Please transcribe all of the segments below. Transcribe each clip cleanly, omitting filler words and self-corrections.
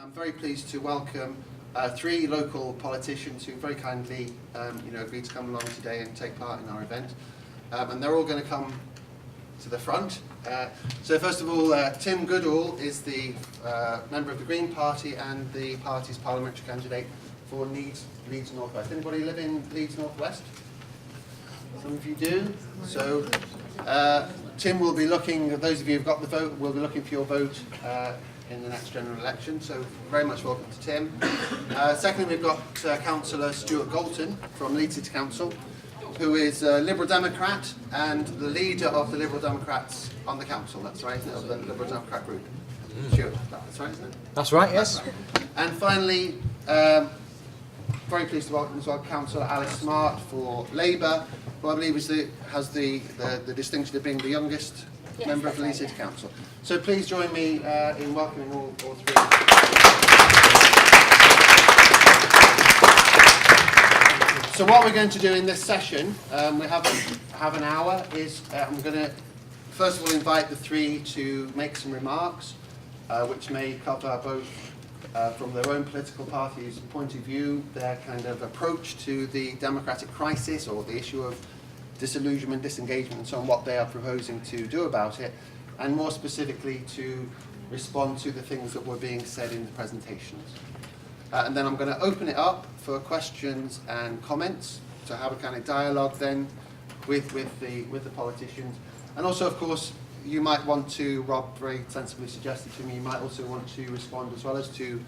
I'm very pleased to welcome three local politicians who very kindly agreed to come along today and take part in our event. And they're all going to come to the front. So first of all, Tim Goodall is the member of the Green Party and the party's parliamentary candidate for Leeds North West. Anybody live in Leeds North West? Some of you do. So Tim will be looking, those of you who've got the vote, will be looking for your vote in the next general election. So very much welcome to Tim. Secondly, we've got Councillor Stewart Colton from Leeds City Council, who is a Liberal Democrat and the leader of the Liberal Democrats on the council. That's right, of the Liberal Democrat group. Stewart, that's right, isn't it? That's right, yes. And finally, very pleased to welcome as well Councillor Alice Smart for Labour, who I believe has the distinction of being the youngest member of the Leeds City Council. So please join me in welcoming all three. So what we're going to do in this session, we have an hour, is I'm going to first of all invite the three to make some remarks, which may cover both from their own political party's point of view, their kind of approach to the democratic crisis or the issue of disillusionment, disengagement and so on, what they are proposing to do about it, and more specifically to respond to the things that were being said in the presentations. And then I'm going to open it up for questions and comments, to have a kind of dialogue then with the politicians. And also, of course, you might want to, Rob very sensibly suggested to me, you might also want to respond as well as to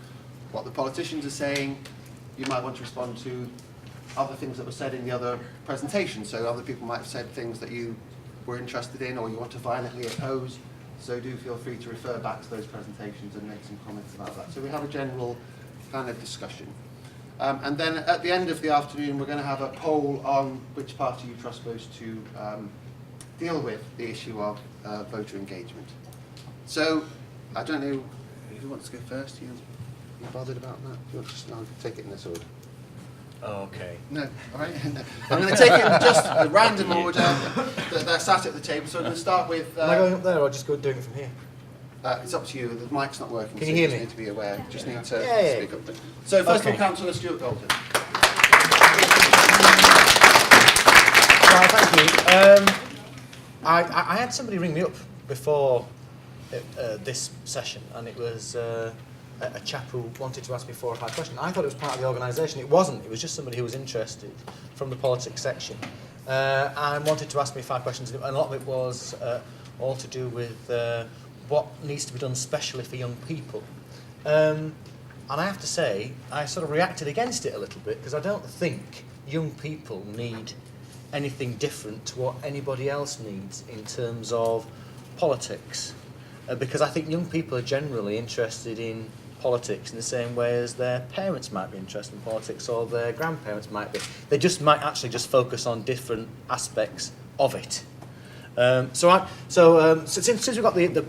what the politicians are saying. You might want to respond to other things that were said in the other presentations. So other people might have said things that you were interested in or you want to violently oppose. So do feel free to refer back to those presentations and make some comments about that. So we have a general kind of discussion. And then at the end of the afternoon, we're going to have a poll on which party you trust most to deal with the issue of voter engagement. So I don't know who wants to go first. You bothered about that? You want to just take it in this order? Oh, okay. No, all right. I'm going to take it in just a random order that they're sat at the table. So I'm going to start with. Am I going up there or just doing it from here? It's up to you. The mic's not working. Can you hear me? You just need to be aware. You just need to Yeah. speak up. So first of all, Councillor Stewart Colton. Well, thank you. I had somebody ring me up before this session, and it was a chap who wanted to ask me 4 or 5 questions. I thought it was part of the organisation. It wasn't. It was just somebody who was interested from the politics section and wanted to ask me 5 questions. And a lot of it was all to do with what needs to be done specially for young people. And I have to say, I sort of reacted against it a little bit because I don't think young people need anything different to what anybody else needs in terms of politics. Because I think young people are generally interested in politics in the same way as their parents might be interested in politics or their grandparents might be. They just might actually just focus on different aspects of it. So since we've got the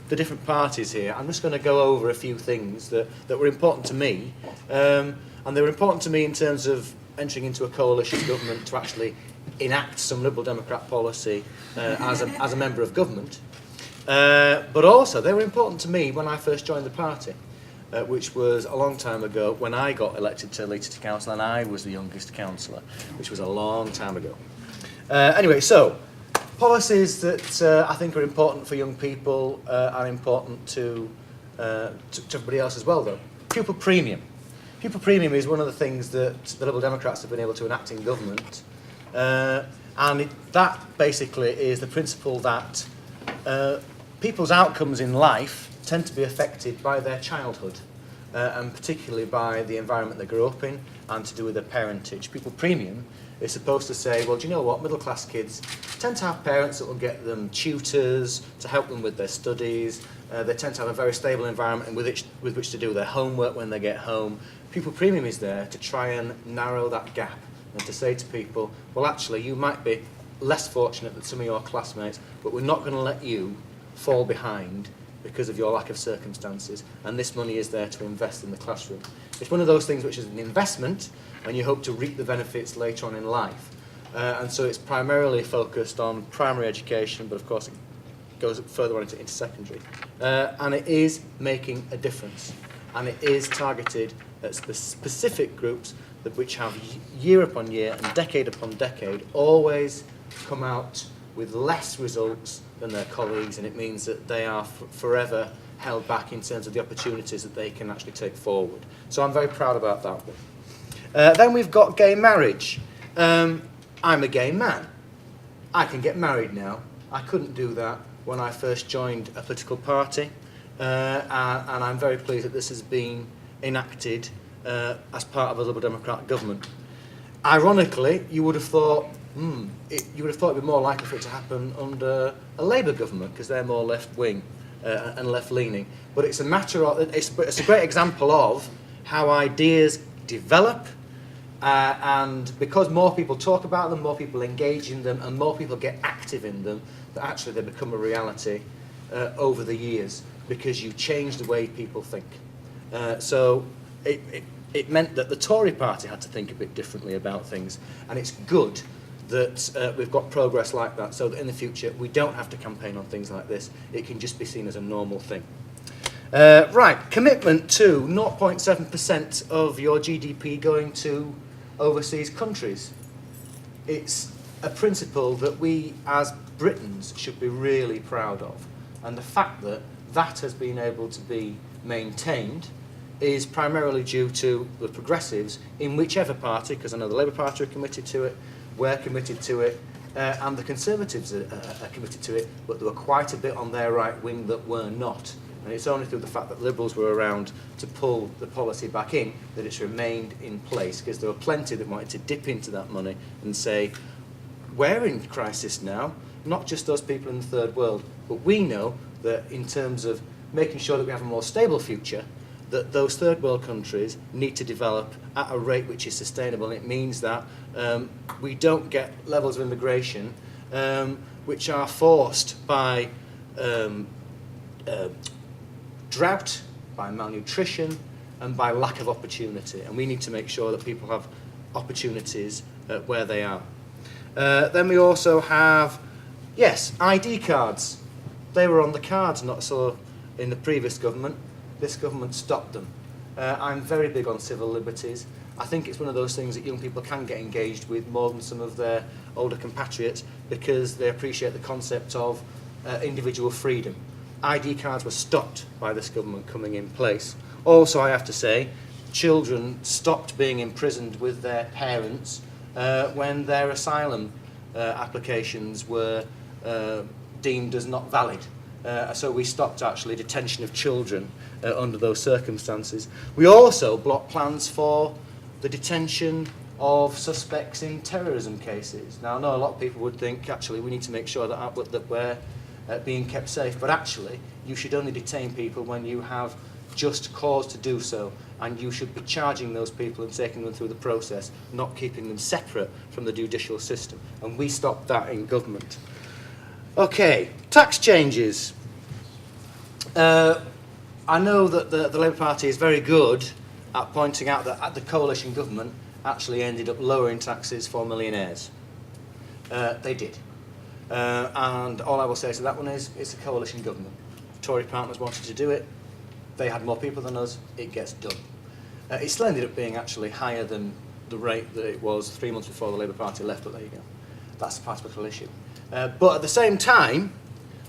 different parties here, I'm just going to go over a few things that were important to me. And they were important to me in terms of entering into a coalition government to actually enact some Liberal Democrat policy as a member of government. But also, they were important to me when I first joined the party, which was a long time ago when I got elected to Leeds City Council and I was the youngest councillor, which was a long time ago. Anyway, so policies that I think are important for young people are important to everybody else as well, though. Pupil premium. Pupil premium is one of the things that the Liberal Democrats have been able to enact in government. That basically is the principle that people's outcomes in life tend to be affected by their childhood and particularly by the environment they grew up in and to do with their parentage. Pupil premium is supposed to say, well, do you know what, middle class kids tend to have parents that will get them tutors to help them with their studies. They tend to have a very stable environment with which to do their homework when they get home. Pupil premium is there to try and narrow that gap and to say to people, well, actually, you might be less fortunate than some of your classmates, but we're not going to let you fall behind because of your lack of circumstances, and this money is there to invest in the classroom. It's one of those things which is an investment, and you hope to reap the benefits later on in life. And so it's primarily focused on primary education, but of course it goes further on into secondary. And it is making a difference. and it is targeted at specific groups which have year upon year and decade upon decade always come out with less results than their colleagues, and it means that they are forever held back in terms of the opportunities that they can actually take forward. So I'm very proud about that one. Then we've got gay marriage. I'm a gay man. I can get married now. I couldn't do that when I first joined a political party, and I'm very pleased that this has been enacted as part of a Liberal Democrat government. Ironically, you would have thought it'd be more likely for it to happen under a Labour government because they're more left-wing and left-leaning. But it's a matter of it's a great example of how ideas develop, and because more people talk about them, more people engage in them, and more people get active in them, that actually they become a reality over the years because you change the way people think. So it meant that the Tory party had to think a bit differently about things, and it's good that we've got progress like that so that in the future we don't have to campaign on things like this. It can just be seen as a normal thing. Right, commitment to 0.7% of your GDP going to overseas countries. It's a principle that we as Britons should be really proud of, and the fact that that has been able to be maintained is primarily due to the Progressives in whichever party, because I know the Labour Party are committed to it, we're committed to it, and the Conservatives are committed to it, but there were quite a bit on their right wing that were not. And it's only through the fact that Liberals were around to pull the policy back in that it's remained in place, because there were plenty that wanted to dip into that money and say, we're in crisis now, not just those people in the third world, but we know that in terms of making sure that we have a more stable future, that those third world countries need to develop at a rate which is sustainable. And it means that we don't get levels of immigration which are forced by drought, by malnutrition, and by lack of opportunity. And we need to make sure that people have opportunities where they are. Then we also have, yes, ID cards. They were on the cards not so in the previous government. This government stopped them. I'm very big on civil liberties. I think it's one of those things that young people can get engaged with more than some of their older compatriots because they appreciate the concept of individual freedom. ID cards were stopped by this government coming in place. Also, I have to say, children stopped being imprisoned with their parents when their asylum applications were deemed as not valid. So we stopped actually detention of children under those circumstances. We also blocked plans for the detention of suspects in terrorism cases. Now, I know a lot of people would think actually we need to make sure that we're being kept safe, but actually you should only detain people when you have just cause to do so, and you should be charging those people and taking them through the process, not keeping them separate from the judicial system. And we stopped that in government. Okay, tax changes. I know that the Labour Party is very good at pointing out that the coalition government actually ended up lowering taxes for millionaires. They did. And all I will say to that one is it's a coalition government. Tory partners wanted to do it. They had more people than us. It gets done. It still ended up being actually higher than the rate that it was 3 months before the Labour Party left, but there you go. That's a particular issue. But at the same time,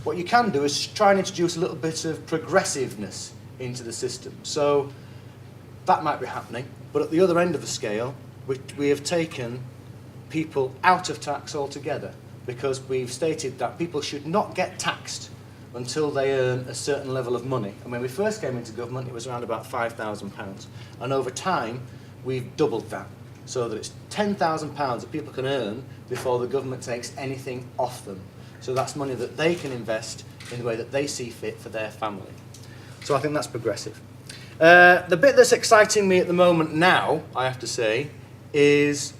what you can do is try and introduce a little bit of progressiveness into the system. So that might be happening, but at the other end of the scale, we have taken people out of tax altogether because we've stated that people should not get taxed until they earn a certain level of money. And when we first came into government, it was around about £5,000. And over time, we've doubled that, so that it's £10,000 that people can earn before the government takes anything off them. So that's money that they can invest in the way that they see fit for their family. So I think that's progressive. The bit that's exciting me at the moment now, I have to say, is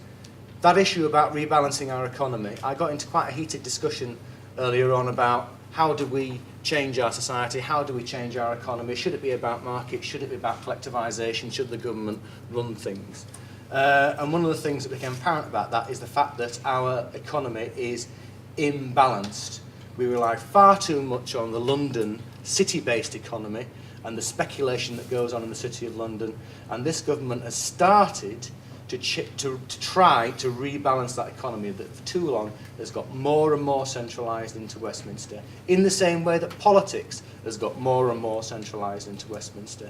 that issue about rebalancing our economy. I got into quite a heated discussion earlier on about how do we change our society, how do we change our economy, should it be about markets, should it be about collectivisation, should the government run things? And one of the things that became apparent about that is the fact that our economy is imbalanced. We rely far too much on the London city-based economy, and the speculation that goes on in the City of London. And this government has started to try to rebalance that economy that for too long has got more and more centralised into Westminster, in the same way that politics has got more and more centralised into Westminster.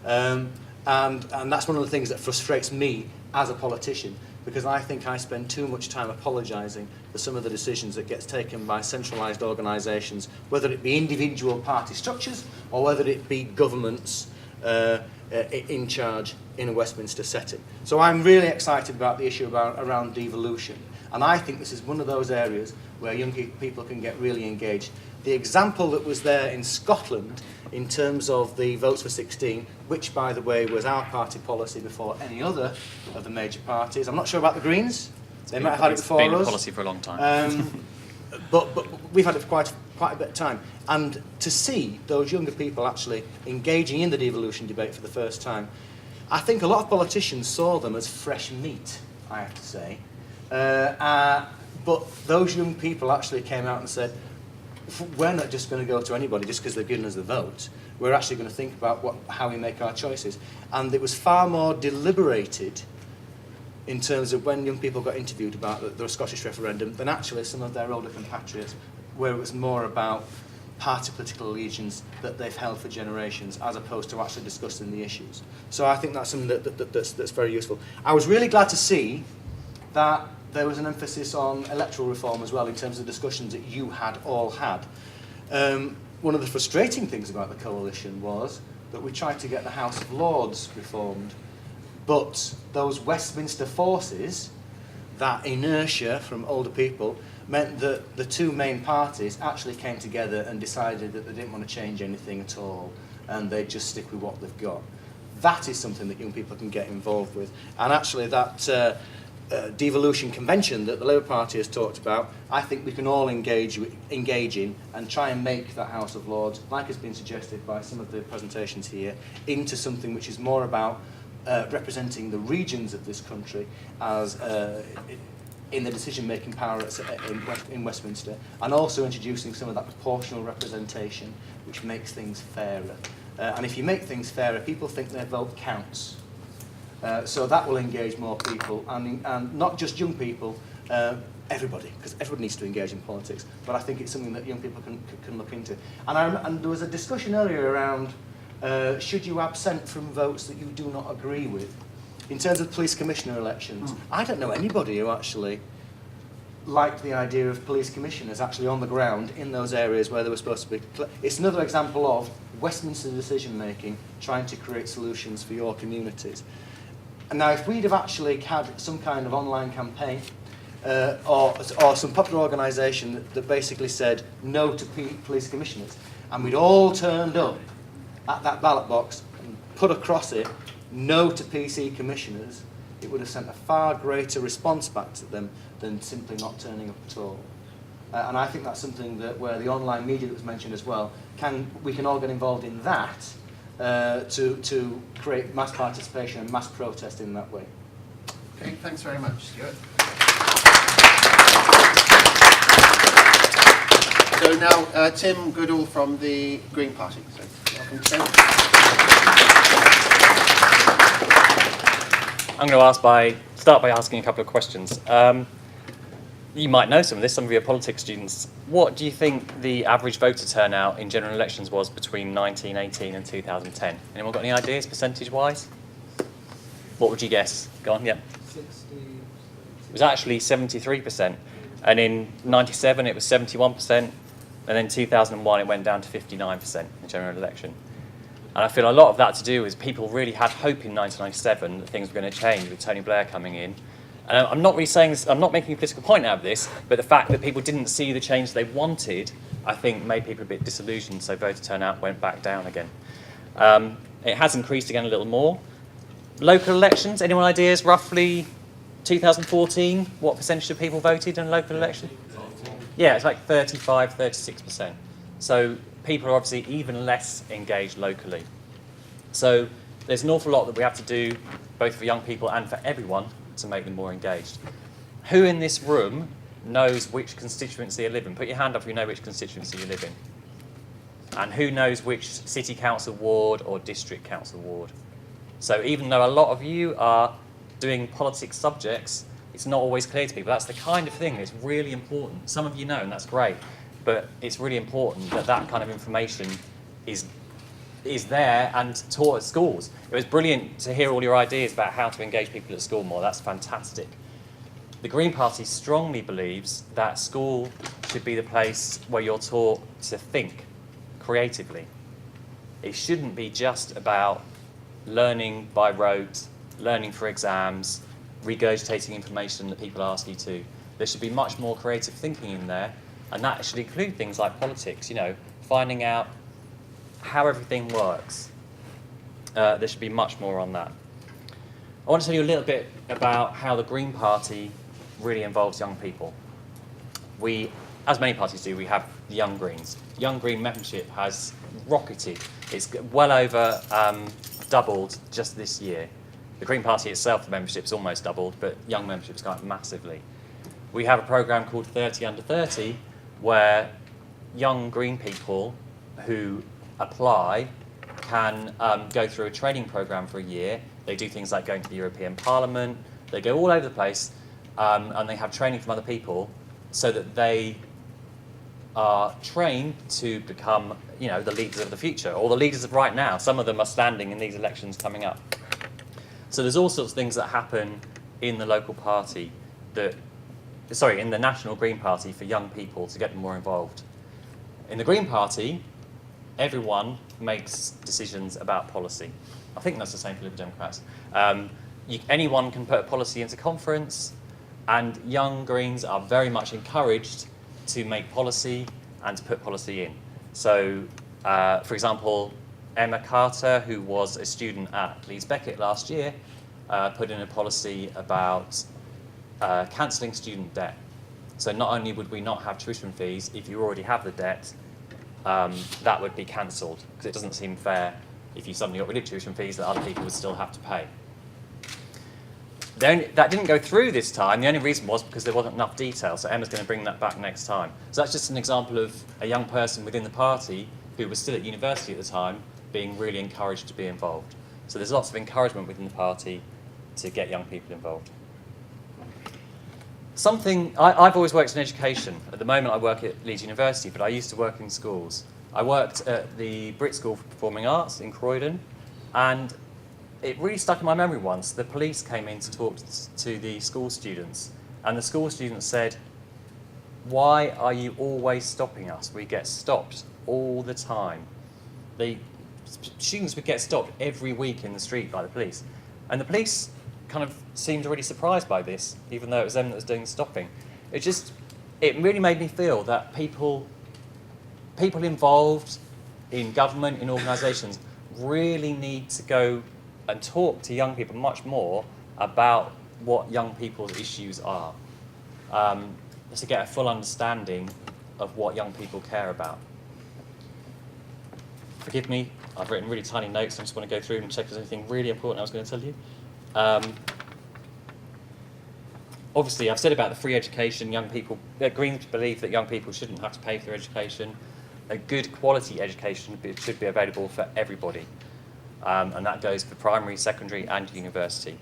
And that's one of the things that frustrates me as a politician, because I think I spend too much time apologising for some of the decisions that gets taken by centralised organisations, whether it be individual party structures or whether it be governments in charge in a Westminster setting. So I'm really excited about the issue around devolution, and I think this is one of those areas where young people can get really engaged. The example that was there in Scotland in terms of the votes for 16, which by the way was our party policy before any other of the major parties. I'm not sure about the Greens, they might have had it before us. It's been a policy for a long time. But we've had it for quite a bit of time. And to see those younger people actually engaging in the devolution debate for the first time, I think a lot of politicians saw them as fresh meat, I have to say. But those young people actually came out and said, we're not just going to go to anybody just because they've given us the vote. We're actually going to think about how we make our choices. And it was far more deliberated in terms of when young people got interviewed about the Scottish referendum than actually some of their older compatriots, where it was more about party political allegiance that they've held for generations as opposed to actually discussing the issues. So I think that's something that's very useful. I was really glad to see that there was an emphasis on electoral reform as well in terms of the discussions that you had all had. One of the frustrating things about the coalition was that we tried to get the House of Lords reformed, but those Westminster forces, that inertia from older people, meant that the two main parties actually came together and decided that they didn't want to change anything at all, and they'd just stick with what they've got. That is something that young people can get involved with. And actually that devolution convention that the Labour Party has talked about, I think we can all engage in and try and make that House of Lords, like has been suggested by some of the presentations here, into something which is more about representing the regions of this country as in the decision-making power in Westminster, and also introducing some of that proportional representation which makes things fairer. And if you make things fairer, people think their vote counts. So that will engage more people, and not just young people, everybody, because everybody needs to engage in politics. But I think it's something that young people can look into. And there was a discussion earlier around should you absent from votes that you do not agree with. In terms of police commissioner elections, I don't know anybody who actually liked the idea of police commissioners actually on the ground in those areas where they were supposed to be. It's another example of Westminster decision-making trying to create solutions for your communities. And now, if we'd have actually had some kind of online campaign or some popular organisation that basically said no to police commissioners, and we'd all turned up at that ballot box and put across it no to PC commissioners, it would have sent a far greater response back to them than simply not turning up at all. And I think that's something that where the online media that was mentioned as well, we can all get involved in that to create mass participation and mass protest in that way. Okay, thanks very much, Stewart. So now Tim Goodall from the Green Party. So welcome, Tim. I'm going to start by asking a couple of questions. You might know some of this, some of you are politics students. What do you think the average voter turnout in general elections was between 1918 and 2010? Anyone got any ideas, percentage-wise? What would you guess? Go on, yeah. 60. It was actually 73%. And in 97 it was 71%. And then 2001 it went down to 59% in the general election. And I feel a lot of that to do is people really had hope in 1997 that things were going to change with Tony Blair coming in. And I'm not really saying, I'm not making a political point out of this, but the fact that people didn't see the change they wanted, I think made people a bit disillusioned, so voter turnout went back down again. It has increased again a little more. Local elections, anyone ideas roughly 2014, what percentage of people voted in a local election? Yeah, it's like 35, 36%. So people are obviously even less engaged locally. So there's an awful lot that we have to do, both for young people and for everyone, to make them more engaged. Who in this room knows which constituency you live in? Put your hand up if you know which constituency you live in. and who knows which city council ward or district council ward. So even though a lot of you are doing politics subjects, it's not always clear to people. That's the kind of thing that's really important. Some of you know, and that's great, but it's really important that that kind of information is there and taught at schools. It was brilliant to hear all your ideas about how to engage people at school more. That's fantastic. The Green Party strongly believes that school should be the place where you're taught to think creatively. It shouldn't be just about learning by rote, learning for exams, regurgitating information that people ask you to. There should be much more creative thinking in there, and that should include things like politics, finding out how everything works. There should be much more on that. I want to tell you a little bit about how the Green Party really involves young people. We, as many parties do, we have the Young Greens. Young Green membership has rocketed. It's well over doubled just this year. The Green Party itself, the membership's almost doubled, but Young membership's gone up massively. We have a programme called 30 Under 30, where young Green people who apply can go through a training programme for a year. They do things like going to the European Parliament. They go all over the place, and they have training from other people so that they are trained to become, the leaders of the future, or the leaders of right now. Some of them are standing in these elections coming up. So there's all sorts of things that happen in the local party in the National Green Party for young people to get them more involved. In the Green Party, everyone makes decisions about policy. I think that's the same for Liberal Democrats. Anyone can put a policy into conference, and young Greens are very much encouraged to make policy and to put policy in. So, for example, Emma Carter, who was a student at Leeds Beckett last year, put in a policy about cancelling student debt. So not only would we not have tuition fees if you already have the debt, that would be cancelled, because it doesn't seem fair if you suddenly got rid of tuition fees that other people would still have to pay. That didn't go through this time. The only reason was because there wasn't enough detail, so Emma's going to bring that back next time. So that's just an example of a young person within the party who was still at university at the time being really encouraged to be involved. So there's lots of encouragement within the party to get young people involved. I've always worked in education. At the moment I work at Leeds University, but I used to work in schools. I worked at the Brit School for Performing Arts in Croydon, and it really stuck in my memory once. The police came in to talk to the school students, and the school students said, "Why are you always stopping us? We get stopped all the time." The students would get stopped every week in the street by the police, and the police kind of seemed really surprised by this, even though it was them that was doing the stopping. It really made me feel that people involved in government, in organisations, really need to go and talk to young people much more about what young people's issues are, to get a full understanding of what young people care about. Forgive me, I've written really tiny notes. I just want to go through and check if there's anything really important I was going to tell you. Obviously, I've said about the free education. Greens believe that young people shouldn't have to pay for their education. A good quality education should be available for everybody. And that goes for primary, secondary and university.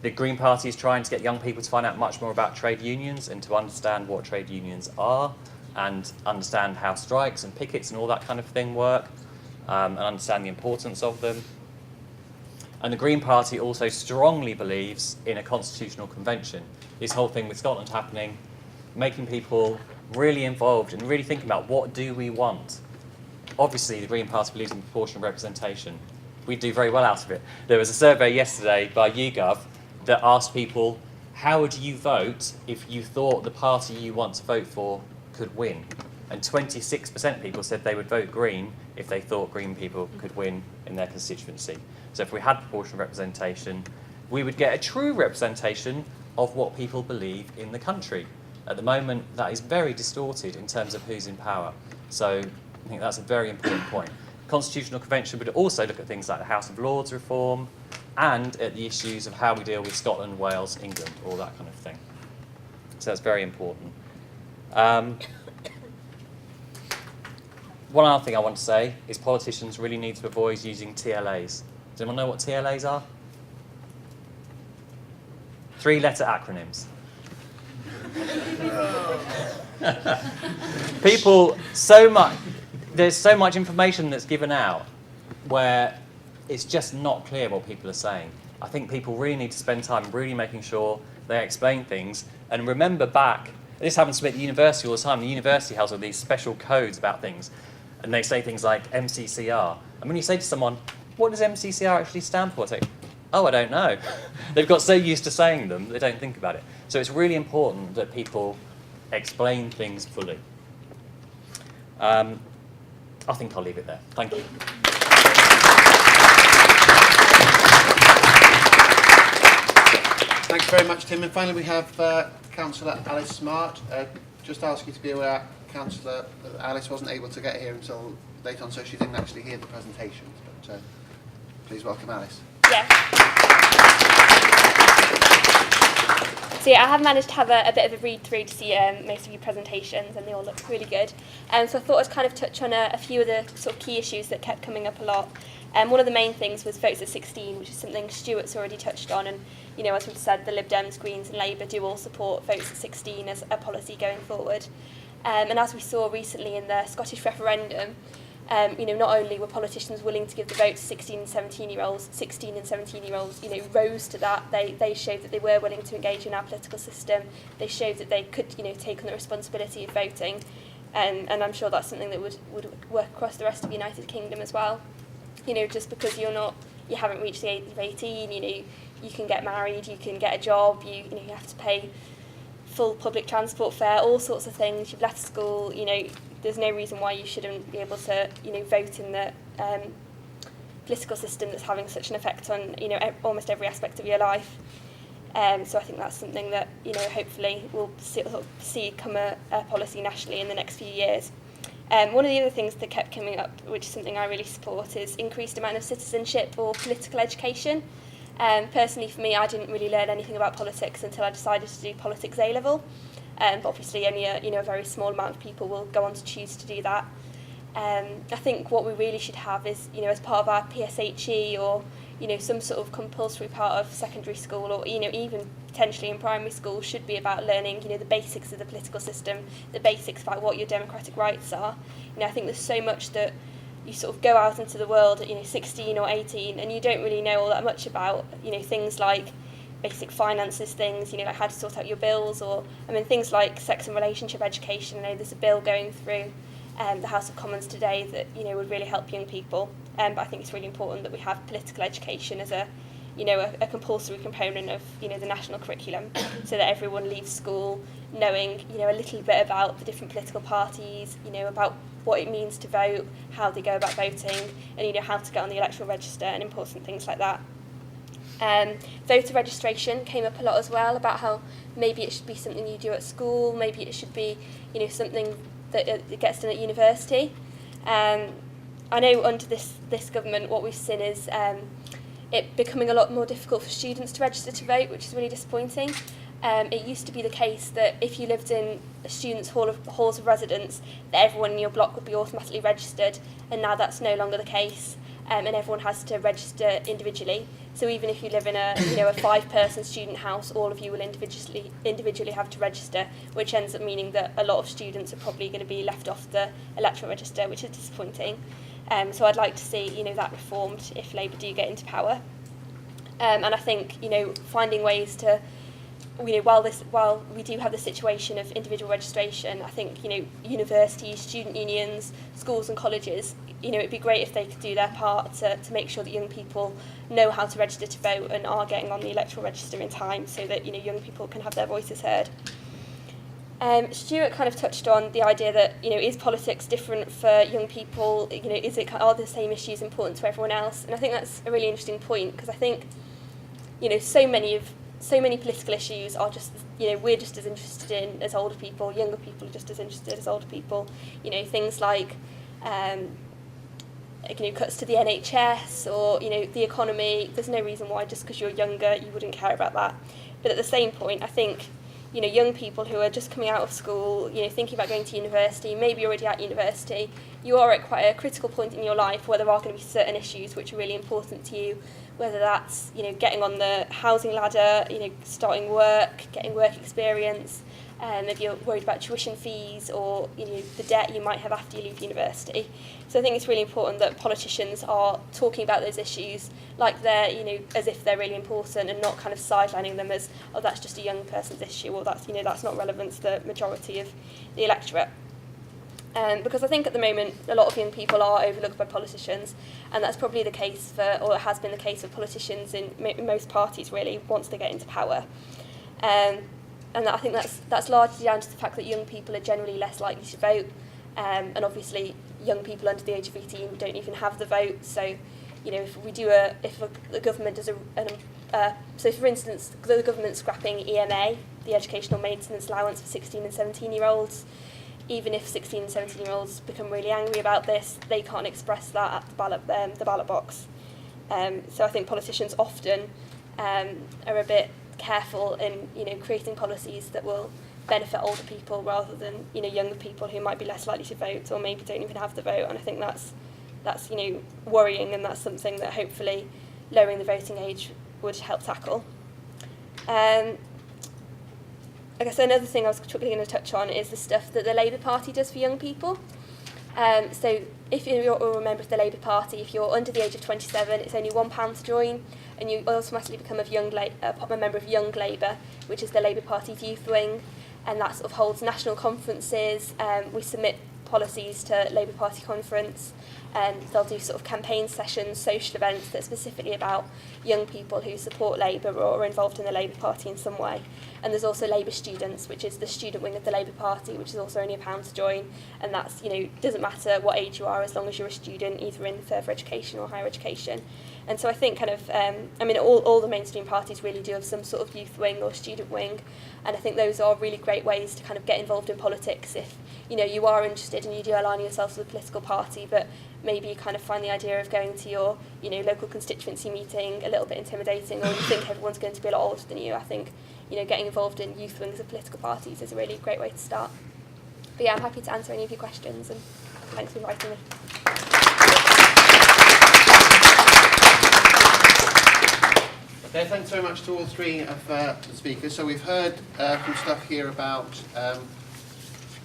The Green Party is trying to get young people to find out much more about trade unions and to understand what trade unions are and understand how strikes and pickets and all that kind of thing work, and understand the importance of them. And the Green Party also strongly believes in a constitutional convention. This whole thing with Scotland happening, making people really involved and really thinking about what do we want. Obviously, the Green Party believes in proportional representation. We do very well out of it. There was a survey yesterday by YouGov that asked people, how would you vote if you thought the party you want to vote for could win? And 26% of people said they would vote Green if they thought Green people could win in their constituency. So if we had proportional representation, we would get a true representation of what people believe in the country. At the moment, that is very distorted in terms of who's in power. So I think that's a very important point. Constitutional Convention would also look at things like the House of Lords reform and at the issues of how we deal with Scotland, Wales, England, all that kind of thing. So that's very important. one other thing I want to say is politicians really need to avoid using TLAs. Does anyone know what TLAs are? 3-letter acronyms. There's so much information that's given out where it's just not clear what people are saying. I think people really need to spend time really making sure they explain things. And remember back, this happens to me at the university all the time. The university has all these special codes about things. And they say things like MCCR. And when you say to someone, what does MCCR actually stand for? It's like, oh, I don't know. They've got so used to saying them, they don't think about it. So it's really important that people explain things fully. I think I'll leave it there. Thank you. Thanks very much, Tim. And finally, we have Councillor Alice Smart. Just ask you to be aware, Councillor Alice wasn't able to get here until late on, so she didn't actually hear the presentations. But please welcome Alice. Yeah. So yeah, I have managed to have a bit of a read through to see most of your presentations, and they all look really good. So I thought I'd kind of touch on a few of the sort of key issues that kept coming up a lot. One of the main things was votes at 16, which is something Stewart's already touched on, and you know, as we've said, the Lib Dems, Greens and Labour do all support votes at 16 as a policy going forward. And as we saw recently in the Scottish referendum, you know, not only were politicians willing to give the vote to 16 and 17-year-olds, 16 and 17-year-olds, you know, rose to that. They showed that they were willing to engage in our political system. They showed that they could, you know, take on the responsibility of voting. And I'm sure that's something that would work across the rest of the United Kingdom as well. You know, just because you haven't reached the age of 18, you know, you can get married, you can get a job, you have to pay full public transport fare, all sorts of things. You've left school, you know, there's no reason why you shouldn't be able to, you know, vote in the political system that's having such an effect on, you know, almost every aspect of your life. So I think that's something that, you know, hopefully we'll see come a policy nationally in the next few years. One of the other things that kept coming up, which is something I really support, is increased amount of citizenship or political education. Personally, for me, I didn't really learn anything about politics until I decided to do politics A-level. But obviously, only a very small amount of people will go on to choose to do that. I think what we really should have is, you know, as part of our PSHE or, you know, some sort of compulsory part of secondary school, or, you know, even potentially in primary school, should be about learning, you know, the basics of the political system, the basics about what your democratic rights are. You know, I think there's so much that you sort of go out into the world at, you know, 16 or 18, and you don't really know all that much about, you know, things like basic finances, things, you know, like how to sort out your bills, or, I mean, things like sex and relationship education. I know there's a bill going through the House of Commons today that, you know, would really help young people. But I think it's really important that we have political education as a, you know, a compulsory component of, you know, the national curriculum, so that everyone leaves school knowing, you know, a little bit about the different political parties, you know, about what it means to vote, how they go about voting, and, you know, how to get on the electoral register and important things like that. Voter registration came up a lot as well, about how maybe it should be something you do at school, maybe it should be, you know, something that gets done at university. I know under this government what we've seen is it becoming a lot more difficult for students to register to vote, which is really disappointing. It used to be the case that if you lived in a student's halls of residence, that everyone in your block would be automatically registered, and now that's no longer the case, and everyone has to register individually. So even if you live in a 5-person student house, all of you will individually have to register, which ends up meaning that a lot of students are probably going to be left off the electoral register, which is disappointing. So I'd like to see, you know, that reformed if Labour do get into power. And I think, you know, finding ways to, you know, while we do have the situation of individual registration, I think, you know, universities, student unions, schools and colleges, you know, it'd be great if they could do their part to make sure that young people know how to register to vote and are getting on the electoral register in time, so that, you know, young people can have their voices heard. Stewart kind of touched on the idea that, you know, is politics different for young people? You know, are the same issues important to everyone else? And I think that's a really interesting point, because I think, you know, so many political issues are just, you know, we're just as interested in as older people. Younger people are just as interested as older people. You know, things like, you know, cuts to the NHS or, you know, the economy. There's no reason why just because you're younger you wouldn't care about that. But at the same point, I think, young people who are just coming out of school, thinking about going to university, maybe already at university, you are at quite a critical point in your life where there are going to be certain issues which are really important to you, whether that's, getting on the housing ladder, starting work, getting work experience, maybe you're worried about tuition fees or, the debt you might have after you leave university. So I think it's really important that politicians are talking about those issues like they're, as if they're really important and not kind of sidelining them as, oh, that's just a young person's issue, or that's, that's not relevant to the majority of the electorate. Because I think at the moment a lot of young people are overlooked by politicians, and that's probably the case for, or it has been the case for politicians in most parties really once they get into power. And I think that's largely down to the fact that young people are generally less likely to vote, and obviously young people under the age of 18 don't even have the vote. So, if the government does so for instance, the government's scrapping EMA, the Educational Maintenance Allowance for 16 and 17-year-olds. Even if 16 and 17-year-olds become really angry about this, they can't express that at the ballot box. So I think politicians often are a bit careful in creating policies that will benefit older people rather than younger people who might be less likely to vote or maybe don't even have the vote. And I think that's worrying, and that's something that hopefully lowering the voting age would help tackle. I guess another thing I was quickly going to touch on is the stuff that the Labour Party does for young people. So if you're a member of the Labour Party, if you're under the age of 27, it's only £1 to join, and you automatically become a member of Young Labour, which is the Labour Party's youth wing, and that sort of holds national conferences. We submit policies to Labour Party conference, and they'll do sort of campaign sessions, social events that are specifically about young people who support Labour or are involved in the Labour Party in some way. And there's also Labour Students, which is the student wing of the Labour Party, which is also only £1 to join, and that's, doesn't matter what age you are as long as you're a student, either in further education or higher education. And so I think all the mainstream parties really do have some sort of youth wing or student wing, and I think those are really great ways to kind of get involved in politics if, you are interested and you do align yourself with a political party, but maybe you kind of find the idea of going to your, local constituency meeting a little bit intimidating, or you think everyone's going to be a lot older than you. I think, getting involved in youth wings of political parties is a really great way to start. But yeah, I'm happy to answer any of your questions, and thanks for inviting me. Okay, thanks very much to all three of the speakers. So we've heard some stuff here about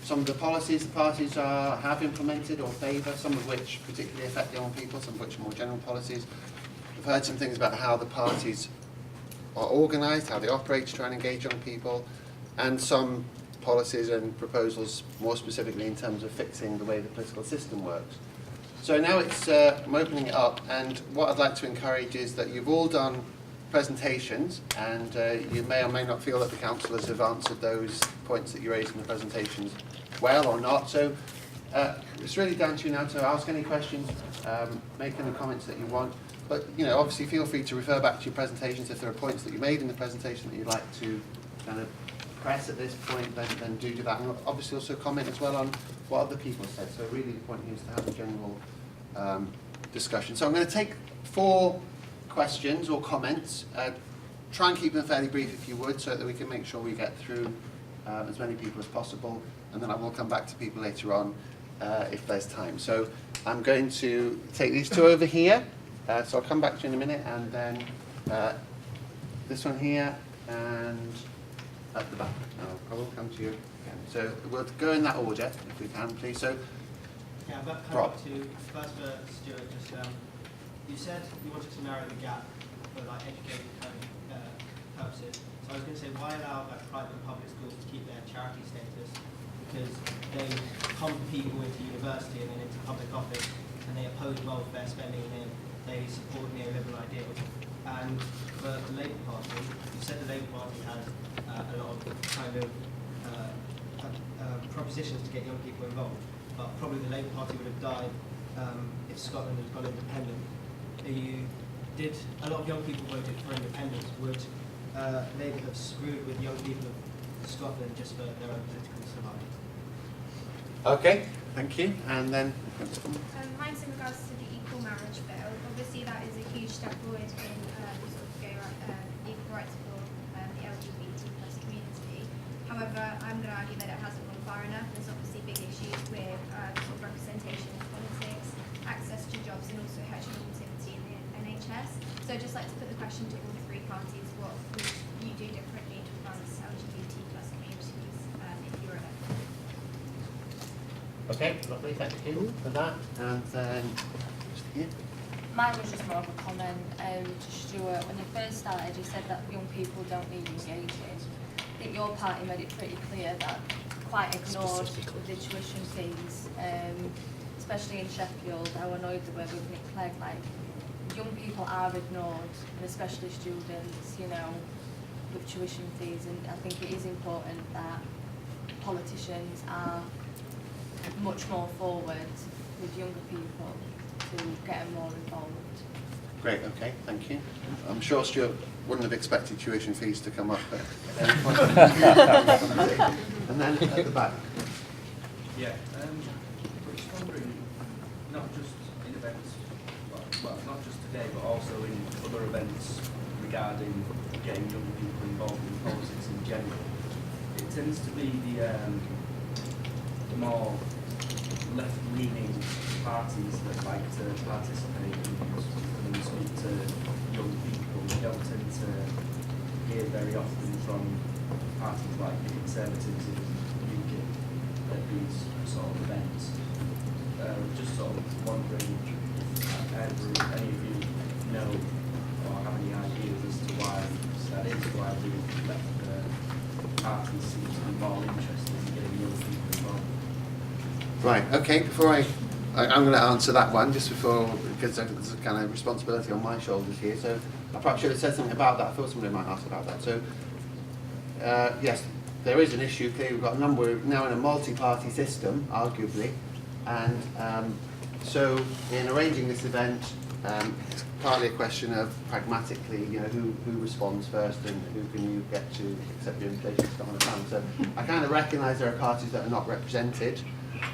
some of the policies the parties have implemented or favour, some of which particularly affect young people, some of which are more general policies. We've heard some things about how the parties are organised, how they operate to try and engage young people, and some policies and proposals more specifically in terms of fixing the way the political system works. So now I'm opening it up, and what I'd like to encourage is that you've all done presentations, and you may or may not feel that the councillors have answered those points that you raised in the presentations well or not. So it's really down to you now to ask any questions, make any comments that you want. But obviously feel free to refer back to your presentations if there are points that you made in the presentation that you'd like to kind of press at this point, then do that. And obviously also comment as well on what other people said. So really the point here is to have a general discussion. So I'm going to take 4 questions or comments. Try and keep them fairly brief if you would, so that we can make sure we get through as many people as possible, and then I will come back to people later on if there's time. So I'm going to take these 2 over here, so I'll come back to you in a minute, and then this one here and at the back. I will come to you again. So we'll go in that order if we can, please. So yeah, I've got to come back to first for Stewart. Just you said you wanted to narrow the gap for like education purposes. So I was going to say, why allow private and public schools to keep their charity status? Because they pump people into university and then into public office, and they oppose welfare spending, and they support neoliberal ideals. And for the Labour Party, you said the Labour Party has a lot of kind of propositions to get young people involved, but probably the Labour Party would have died if Scotland had gone independent. Did a lot of young people voted for independence? Would Labour have screwed with young people of Scotland just for their own political survival? okay, thank you. And then Mine's in regards to the equal marriage bill. Obviously, that is a huge step forward in sort of equal rights for the LGBT+ community. However, I'm going to argue that it hasn't gone far enough. There's obviously big issues with sort of representation in politics, access to jobs, and also heteronormativity in the NHS. So I'd just like to put the question to all three parties: what would you do differently to advance LGBT plus communities if you were elected? Okay, lovely, thank you for that. And then, yeah. Mine was just more of a comment to Stewart. When he first started, he said that young people don't need engaging. I think your party made it pretty clear that quite ignored the tuition fees, especially in Sheffield. How annoyed they were with Cllr. Like, young people are ignored, and especially students, you know, with tuition fees. And I think it is important that politicians are much more forward with younger people to get them more involved. Great, okay, thank you. I'm sure Stuart wouldn't have expected tuition fees to come up at any point. And then at the back. Yeah, we're just wondering, not just in events, well, not just today, but also in other events regarding getting young people involved in politics in general. It tends to be the more left-leaning parties that like to participate and speak to young people. We don't tend to hear very often from parties like the Conservatives in UKIP at these sort of events. Just sort of wondering if any of you know or have any ideas as to why that is, why the left parties seem to be more interested in getting young people involved. Right, okay, before I'm going to answer that one just before, because there's a kind of responsibility on my shoulders here, so I perhaps should have said something about that. I thought somebody might ask about that. So, yes, there is an issue. Clearly, we've got a number, we're now in a multi-party system, arguably, and so in arranging this event, it's partly a question of pragmatically, you know, who responds first and who can you get to accept your invitation to come on the panel. So I kind of recognise there are parties that are not represented.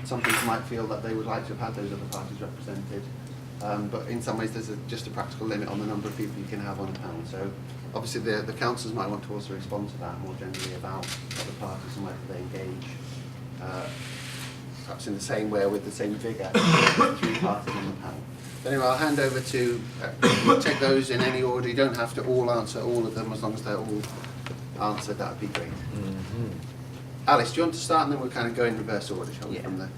Some people might feel that they would like to have had those other parties represented, but in some ways there's just a practical limit on the number of people you can have on a panel. So obviously the councillors might want to also respond to that more generally about other parties and whether they engage perhaps in the same way or with the same vigour three parties on the panel. But anyway, I'll hand over to, we'll take those in any order. You don't have to all answer all of them, as long as they're all answered, that would be great. Mm-hmm. Alice, do you want to start and then we'll kind of go in reverse order, shall we, from there?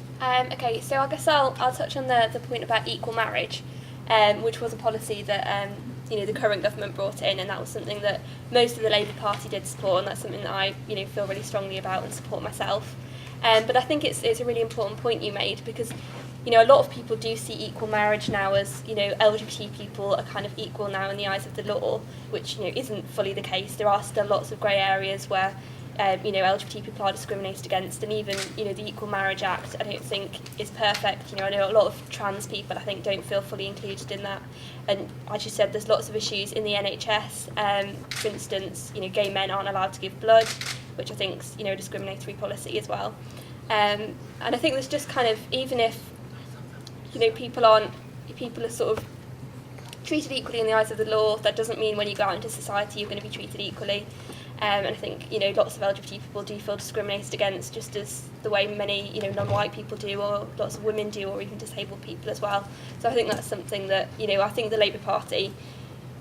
Okay, so I guess I'll touch on the point about equal marriage, which was a policy that the current government brought in, and that was something that most of the Labour Party did support, and that's something that I feel really strongly about and support myself. But I think it's a really important point you made, because a lot of people do see equal marriage now as LGBT people are kind of equal now in the eyes of the law, which isn't fully the case. There are still lots of grey areas where LGBT people are discriminated against, and even the Equal Marriage Act I don't think is perfect. I know a lot of trans people I think don't feel fully included in that, and as you said, there's lots of issues in the NHS. For instance, gay men aren't allowed to give blood, which I think is a discriminatory policy as well. And I think there's just kind of, even if people are sort of treated equally in the eyes of the law, that doesn't mean when you go out into society you're going to be treated equally. And I think lots of LGBT people do feel discriminated against, just as the way many non-white people do, or lots of women do, or even disabled people as well. So I think that's something that I think the Labour Party,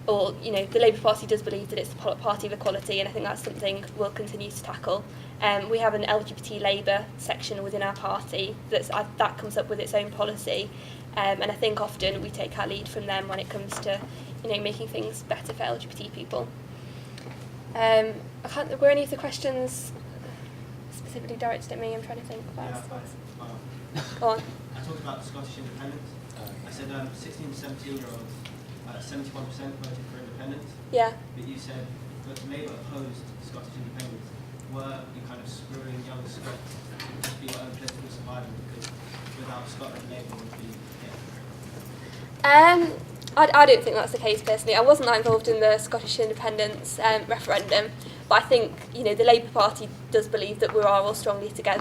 or the Labour Party does believe that it's the party of equality, and I think that's something we'll continue to tackle. We have an LGBT Labour section within our party that comes up with its own policy, and I think often we take our lead from them when it comes to making things better for LGBT people. Were any of the questions specifically directed at me? I'm trying to think. Go on. I talked about Scottish independence. I said 16 to 17-year-olds, 71% voted for independence. Yeah. But you said that Labour opposed Scottish independence. Were you kind of screwing young Scots to be your own political survival, because without Scotland, Labour would be hit? I don't think that's the case personally. I wasn't that involved in the Scottish independence referendum, but I think the Labour Party does believe that we are all stronger together.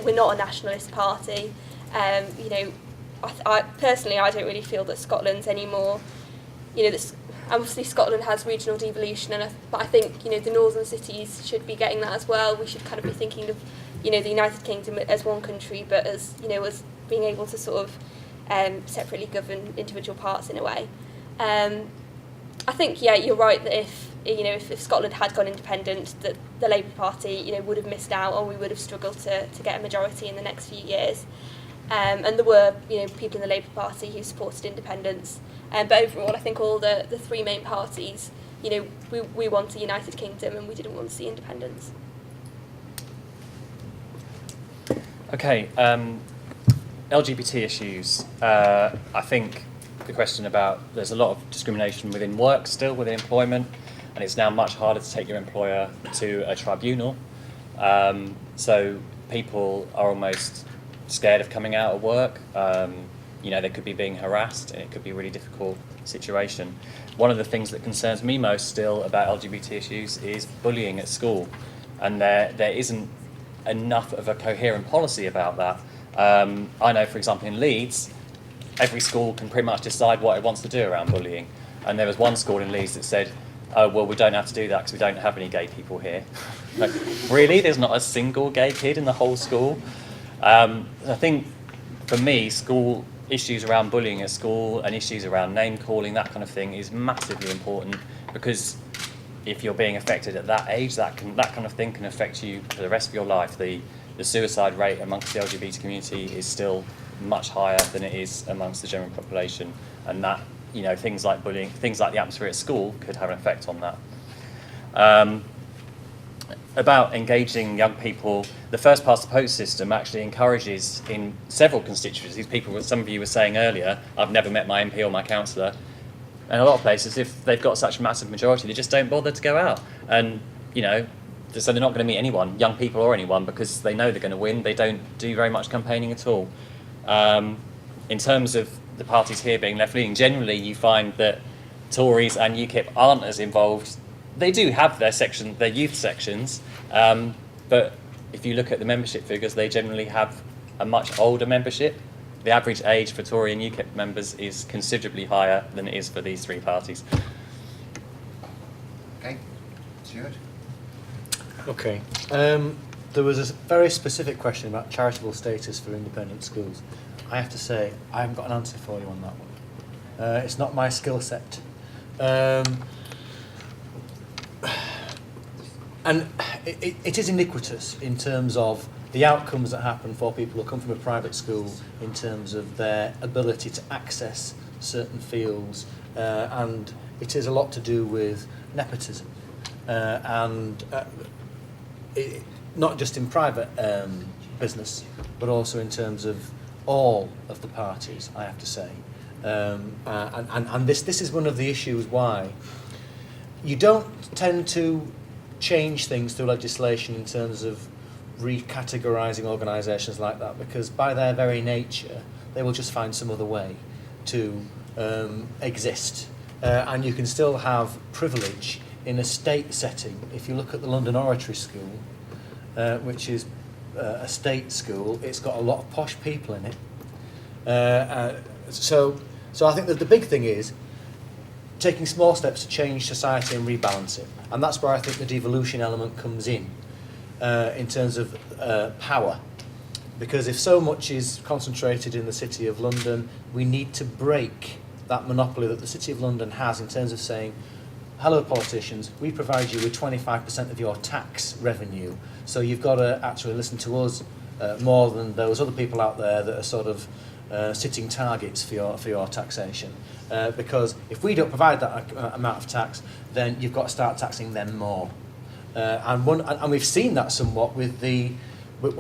We're not a nationalist party. I personally, I don't really feel that Scotland's any more. obviously Scotland has regional devolution, but I think the northern cities should be getting that as well. We should kind of be thinking of the United Kingdom as one country, but as as being able to sort of separately govern individual parts in a way. I think you're right that if Scotland had gone independent, that the Labour Party would have missed out, or we would have struggled to get a majority in the next few years. And there were people in the Labour Party who supported independence. But overall, I think all the three main parties, we want a United Kingdom and we didn't want to see independence. Okay, LGBT issues. I think the question about there's a lot of discrimination within work still, within employment, and it's now much harder to take your employer to a tribunal. So people are almost scared of coming out of work. They could be being harassed, and it could be a really difficult situation. One of the things that concerns me most still about LGBT issues is bullying at school, and there isn't enough of a coherent policy about that. I know, for example, in Leeds, every school can pretty much decide what it wants to do around bullying. And there was one school in Leeds that said, oh, well, we don't have to do that because we don't have any gay people here. Like, really? There's not a single gay kid in the whole school? I think, for me, school issues around bullying at school and issues around name-calling, that kind of thing, is massively important, because if you're being affected at that age, that kind of thing can affect you for the rest of your life. The suicide rate amongst the LGBT community is still much higher than it is amongst the general population, and that things like bullying, things like the atmosphere at school could have an effect on that. About engaging young people, the first past the post system actually encourages in several constituencies. People, some of you were saying earlier, I've never met my MP or my councillor. And a lot of places, if they've got such a massive majority, they just don't bother to go out. And so they're not going to meet anyone, young people or anyone, because they know they're going to win. They don't do very much campaigning at all. In terms of the parties here being left-leaning, generally you find that Tories and UKIP aren't as involved. They do have their youth sections, but if you look at the membership figures, they generally have a much older membership. The average age for Tory and UKIP members is considerably higher than it is for these three parties. Okay, Stewart. Okay. There was a very specific question about charitable status for independent schools. I have to say, I haven't got an answer for you on that one. It's not my skill set. And it is iniquitous in terms of the outcomes that happen for people who come from a private school in terms of their ability to access certain fields, and it is a lot to do with nepotism, not just in private business, but also in terms of all of the parties, I have to say. And this is one of the issues why you don't tend to change things through legislation in terms of recategorising organisations like that, because by their very nature they will just find some other way to exist, and you can still have privilege in a state setting. If you look at the London Oratory School, which is a state school, it's got a lot of posh people in it, so I think that the big thing is taking small steps to change society and rebalance it, and that's where I think the devolution element comes in terms of power, because if so much is concentrated in the City of London, we need to break that monopoly that the City of London has in terms of saying, hello politicians, we provide you with 25% of your tax revenue, so you've got to actually listen to us more than those other people out there that are sort of sitting targets for your taxation, because if we don't provide that amount of tax, then you've got to start taxing them more. And we've seen that somewhat with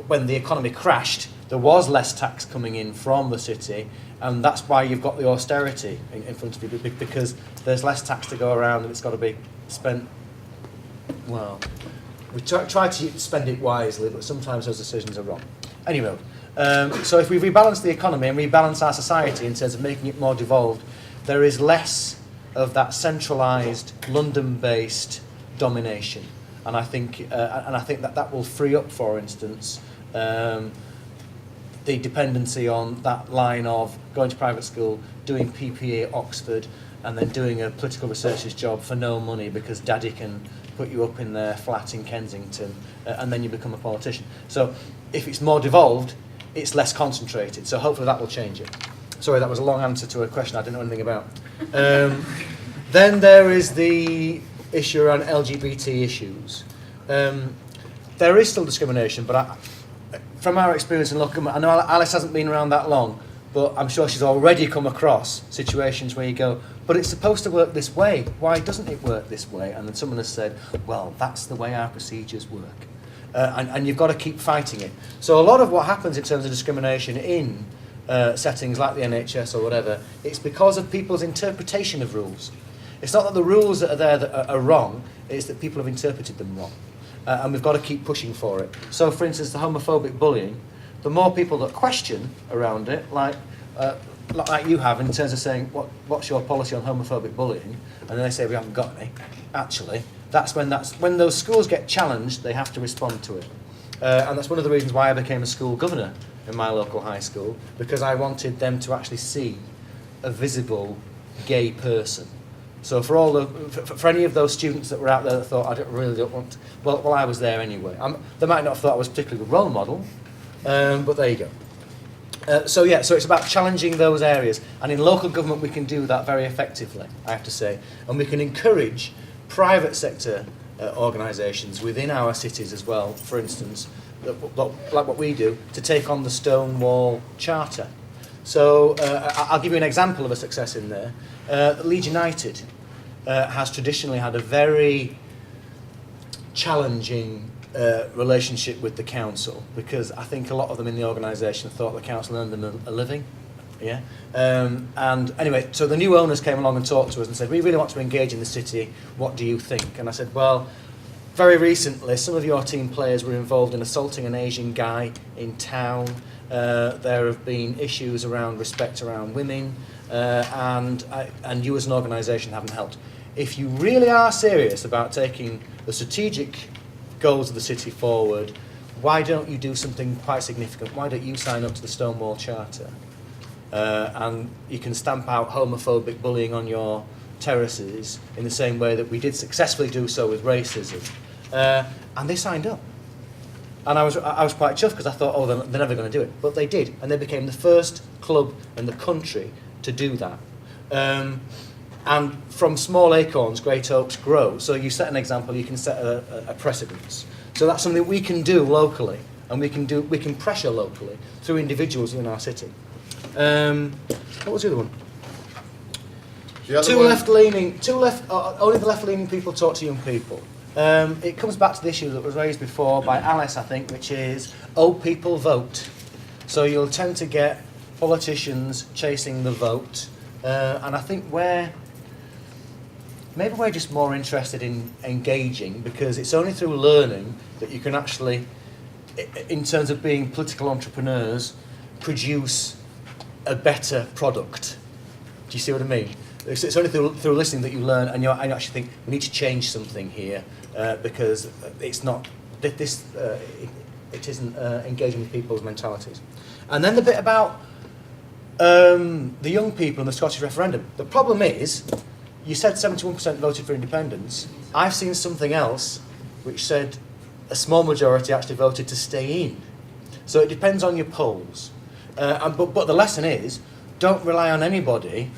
when the economy crashed. There was less tax coming in from the city, and that's why you've got the austerity in front of you, because there's less tax to go around and it's got to be spent. Well, we try to spend it wisely, but sometimes those decisions are wrong. Anyway, so if we rebalance the economy and rebalance our society in terms of making it more devolved, there is less of that centralised, London-based domination. And I think that will free up, for instance, the dependency on that line of going to private school, doing PPE at Oxford, and then doing a political researcher's job for no money because daddy can put you up in their flat in Kensington, and then you become a politician. So if it's more devolved, it's less concentrated. So hopefully that will change it. Sorry, that was a long answer to a question I didn't know anything about. Then there is the issue around LGBT issues. There is still discrimination, but from our experience in local government, I know Alice hasn't been around that long, but I'm sure she's already come across situations where you go, but it's supposed to work this way. Why doesn't it work this way? And then someone has said, well, that's the way our procedures work. And you've got to keep fighting it. So a lot of what happens in terms of discrimination in settings like the NHS or whatever, it's because of people's interpretation of rules. It's not that the rules that are there that are wrong, it's that people have interpreted them wrong. And we've got to keep pushing for it. So, for instance, the homophobic bullying, the more people that question around it, like you have in terms of saying, what's your policy on homophobic bullying? And then they say, we haven't got any. Actually, that's when those schools get challenged, they have to respond to it. And that's one of the reasons why I became a school governor in my local high school, because I wanted them to actually see a visible gay person. So for any of those students that were out there that thought, I don't want to, well, I was there anyway. They might not have thought I was a particularly good role model, but there you go. So it's about challenging those areas. And in local government, we can do that very effectively, I have to say. And we can encourage private sector organisations within our cities as well, for instance, like what we do, to take on the Stonewall Charter. So I'll give you an example of a success in there. Leeds United has traditionally had a very challenging relationship with the council, because I think a lot of them in the organisation thought the council earned them a living. Yeah. And anyway, so the new owners came along and talked to us and said, we really want to engage in the city. What do you think? And I said, well, very recently, some of your team players were involved in assaulting an Asian guy in town. There have been issues around respect around women, and you as an organisation haven't helped. If you really are serious about taking the strategic goals of the city forward, why don't you do something quite significant? Why don't you sign up to the Stonewall Charter? And you can stamp out homophobic bullying on your terraces in the same way that we did successfully do so with racism. And they signed up. And I was quite chuffed, because I thought, oh, they're never going to do it. But they did, and they became the first club in the country to do that. And from small acorns, great oaks grow. So you set an example, you can set a precedence. So that's something we can do locally, and we can pressure locally through individuals in our city. What was the other one? Only the left-leaning people talk to young people. It comes back to the issue that was raised before by Alice, I think, which is old people vote. So you'll tend to get politicians chasing the vote, and I think maybe we're just more interested in engaging, because it's only through learning that you can actually, in terms of being political entrepreneurs, produce a better product. Do you see what I mean? It's only through listening that you learn, and you actually think, we need to change something here, because it's not it isn't engaging with people's mentalities. And then the bit about the young people in the Scottish referendum. The problem is, you said 71% voted for independence. I've seen something else which said a small majority actually voted to stay in. So it depends on your polls. But the lesson is, don't rely on anybody.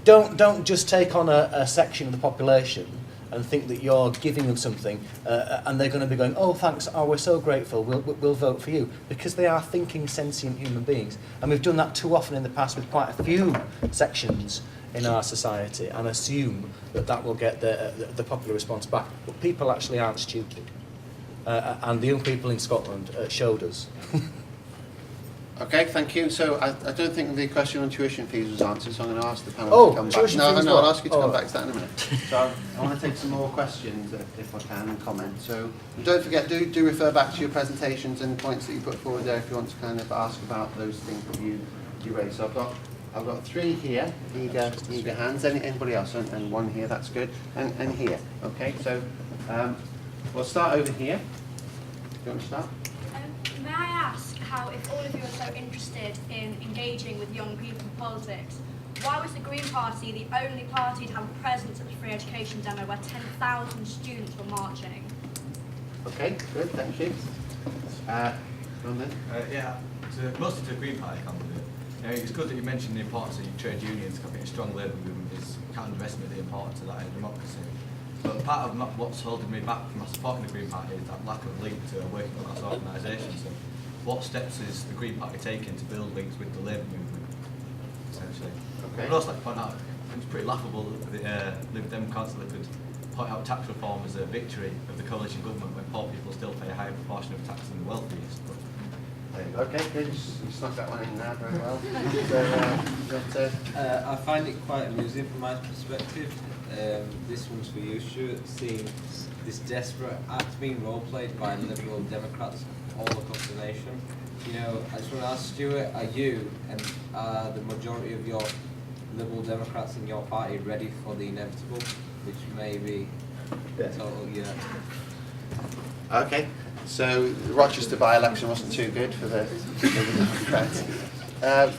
Don't just take on a section of the population and think that you're giving them something, and they're going to be going, oh, thanks, oh, we're so grateful, we'll vote for you, because they are thinking, sentient human beings. And we've done that too often in the past with quite a few sections in our society, and assume that will get the popular response back. But people actually aren't stupid, and the young people in Scotland showed us. Okay, thank you. So I don't think the question on tuition fees was answered, so I'm going to ask the panel to come back. No, I'll ask you to come back to that in a minute. So I want to take some more questions, if I can, and comment. So don't forget, do refer back to your presentations and the points that you put forward there if you want to kind of ask about those things that you raised. So I've got three here, eager hands. Anybody else? And one here, that's good. And here. Okay, so we'll start over here. Do you want to start? May I ask how, if all of you are so interested in engaging with young people in politics, why was the Green Party the only party to have a presence at the free education demo where 10,000 students were marching? Okay, good, thank you. Go on then. Mostly to the Green Party candidate. It's good that you mentioned the importance of trade unions. I think a strong labour movement can't underestimate the importance of that in democracy. But part of what's holding me back from supporting the Green Party is that lack of link to working class organisations. So what steps is the Green Party taking to build links with the labour movement, essentially? Okay. I'd also like to point out, it's pretty laughable that the Lib Dem councillor could point out tax reform as a victory of the coalition government when poor people still pay a higher proportion of tax than the wealthiest. But there you go. Okay, good. You snuck that one in there very well. I find it quite amusing from my perspective. This one's for you, Stuart. Seeing this desperate act being role-played by Liberal Democrats all across the nation. You know, I just want to ask Stuart, are you and the majority of your Liberal Democrats in your party ready for the inevitable, which may be total, Okay, so the Rochester by-election wasn't too good for the Democrats.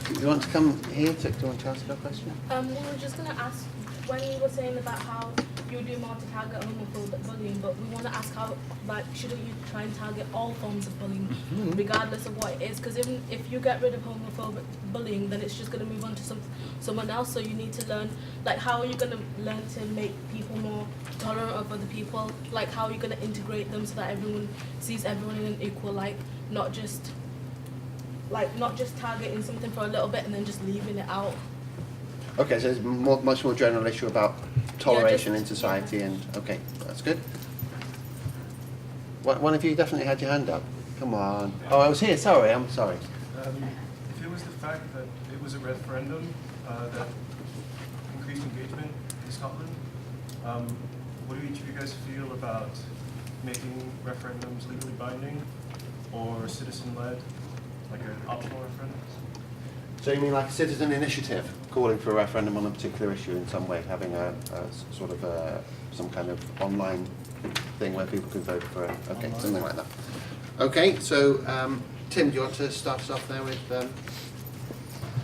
Do you want to come here? Do you want to ask a question? We were just going to ask, when you were saying about how you do more to target homophobic bullying, but we want to ask how, like, shouldn't you try and target all forms of bullying, regardless of what it is? Because even if you get rid of homophobic bullying, then it's just going to move on to someone else. So you need to learn, like, how are you going to learn to make people more tolerant of other people? Like, how are you going to integrate them so that everyone sees everyone in an equal light, not just targeting something for a little bit and then just leaving it out. Okay, so it's much more general issue about toleration in society, and okay, that's good. One of you definitely had your hand up. Come on. Oh, I was here. Sorry, I'm sorry. If it was the fact that it was a referendum that increased engagement in Scotland, what do each of you guys feel about making referendums legally binding or citizen-led, like an optional referendum? So you mean like a citizen initiative, calling for a referendum on a particular issue in some way, having a sort of some kind of online thing where people can vote for it? Okay, online. Something like that. Okay, so Tim, do you want to start us off there with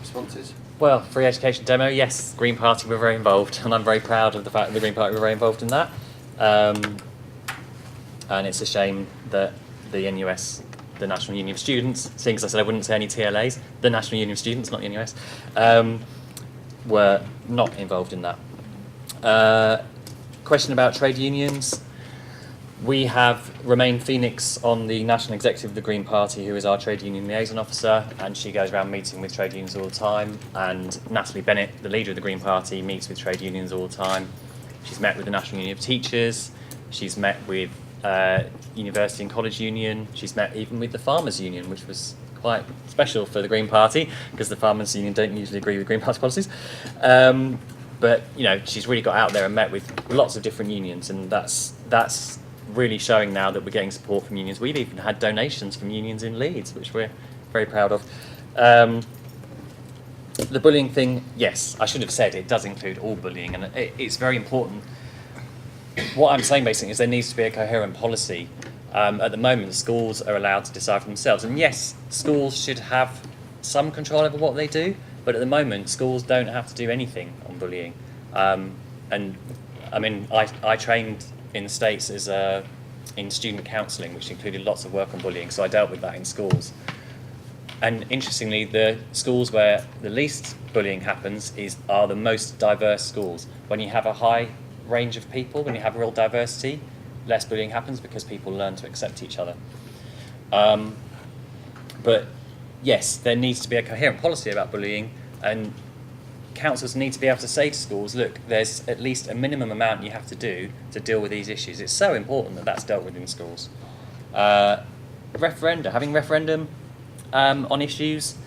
responses? Well, free education demo, yes, Green Party were very involved, and I'm very proud of the fact that the Green Party were very involved in that. And it's a shame that the NUS, the National Union of Students, seeing as I said I wouldn't say any TLAs, the National Union of Students, not the NUS, were not involved in that. Question about trade unions. We have Romaine Phoenix on the National Executive of the Green Party, who is our trade union liaison officer, and she goes around meeting with trade unions all the time. And Natalie Bennett, the leader of the Green Party, meets with trade unions all the time. She's met with the National Union of Teachers. She's met with University and College Union. She's met even with the Farmers Union, which was quite special for the Green Party because the Farmers Union don't usually agree with Green Party policies. But you know, she's really got out there and met with lots of different unions, and that's really showing now that we're getting support from unions. We've even had donations from unions in Leeds, which we're very proud of. The bullying thing, yes, I should have said it does include all bullying, and it's very important. What I'm saying basically is there needs to be a coherent policy. At the moment, schools are allowed to decide for themselves, and yes, schools should have some control over what they do, but at the moment, schools don't have to do anything on bullying. And I mean, I trained in the States as in student counselling, which included lots of work on bullying, so I dealt with that in schools. And interestingly, the schools where the least bullying happens are the most diverse schools. When you have a high range of people, when you have real diversity, less bullying happens because people learn to accept each other. But yes, there needs to be a coherent policy about bullying, and councils need to be able to say to schools, look, there's at least a minimum amount you have to do to deal with these issues. It's so important that that's dealt with in schools. Having referendum on issues,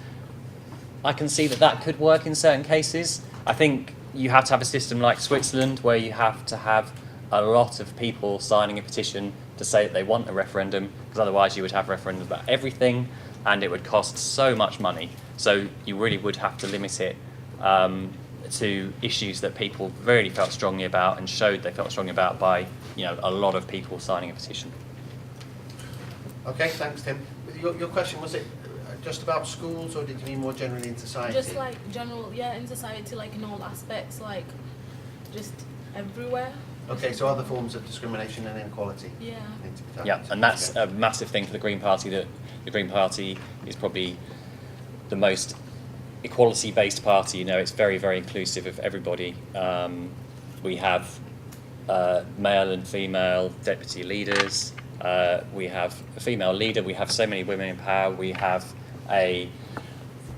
I can see that could work in certain cases. I think you have to have a system like Switzerland where you have to have a lot of people signing a petition to say that they want a referendum, because otherwise you would have referendums about everything and it would cost so much money. So you really would have to limit it to issues that people really felt strongly about and showed they felt strongly about by, you know, a lot of people signing a petition. Okay, thanks, Tim. Your question, was it just about schools, or did you mean more generally in society? Just like general, yeah, in society, like in all aspects, like just everywhere. Okay, so other forms of discrimination and inequality. Yeah. Need to be tapped Yeah, into. and that's Okay. a massive thing for the Green Party, that the Green Party is probably the most equality-based party. You know, it's very, very inclusive of everybody. We have male and female deputy leaders. We have a female leader. We have so many women in power. We have a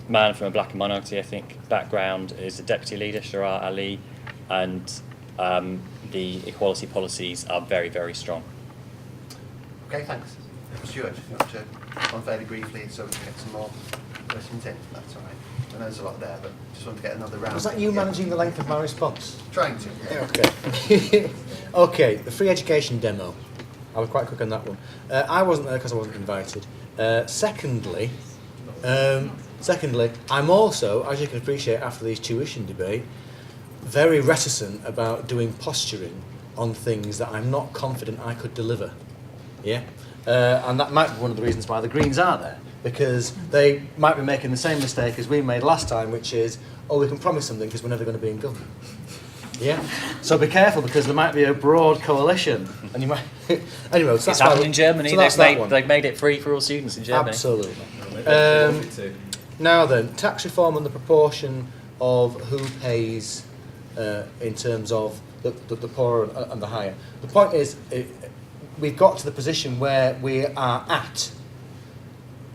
man from a black and minority ethnic background is a deputy leader, Sharar Ali, and the equality policies are very, very strong. Okay, thanks. Stewart, you want to go on fairly briefly so we can get some more questions in? That's all right. I know there's a lot there, but just want to get another round. Was that you managing the length of my response? Trying to. Yeah. Okay. Okay, the free education demo. I was quite quick on that one. I wasn't there because I wasn't invited. Secondly, I'm also, as you can appreciate after these tuition debate, very reticent about doing posturing on things that I'm not confident I could deliver. Yeah? And that might be one of the reasons why the Greens are there, because they might be making the same mistake as we made last time, which is, oh, we can promise something because we're never going to be in government. Yeah? So be careful, because there might be a broad coalition, and you might... Anyway, so It's happened in Germany. So that's they've made it free for all students in Germany. Absolutely. Now then, tax reform and the proportion of who pays in terms of the poor and the higher. The point is, we've got to the position where we are at.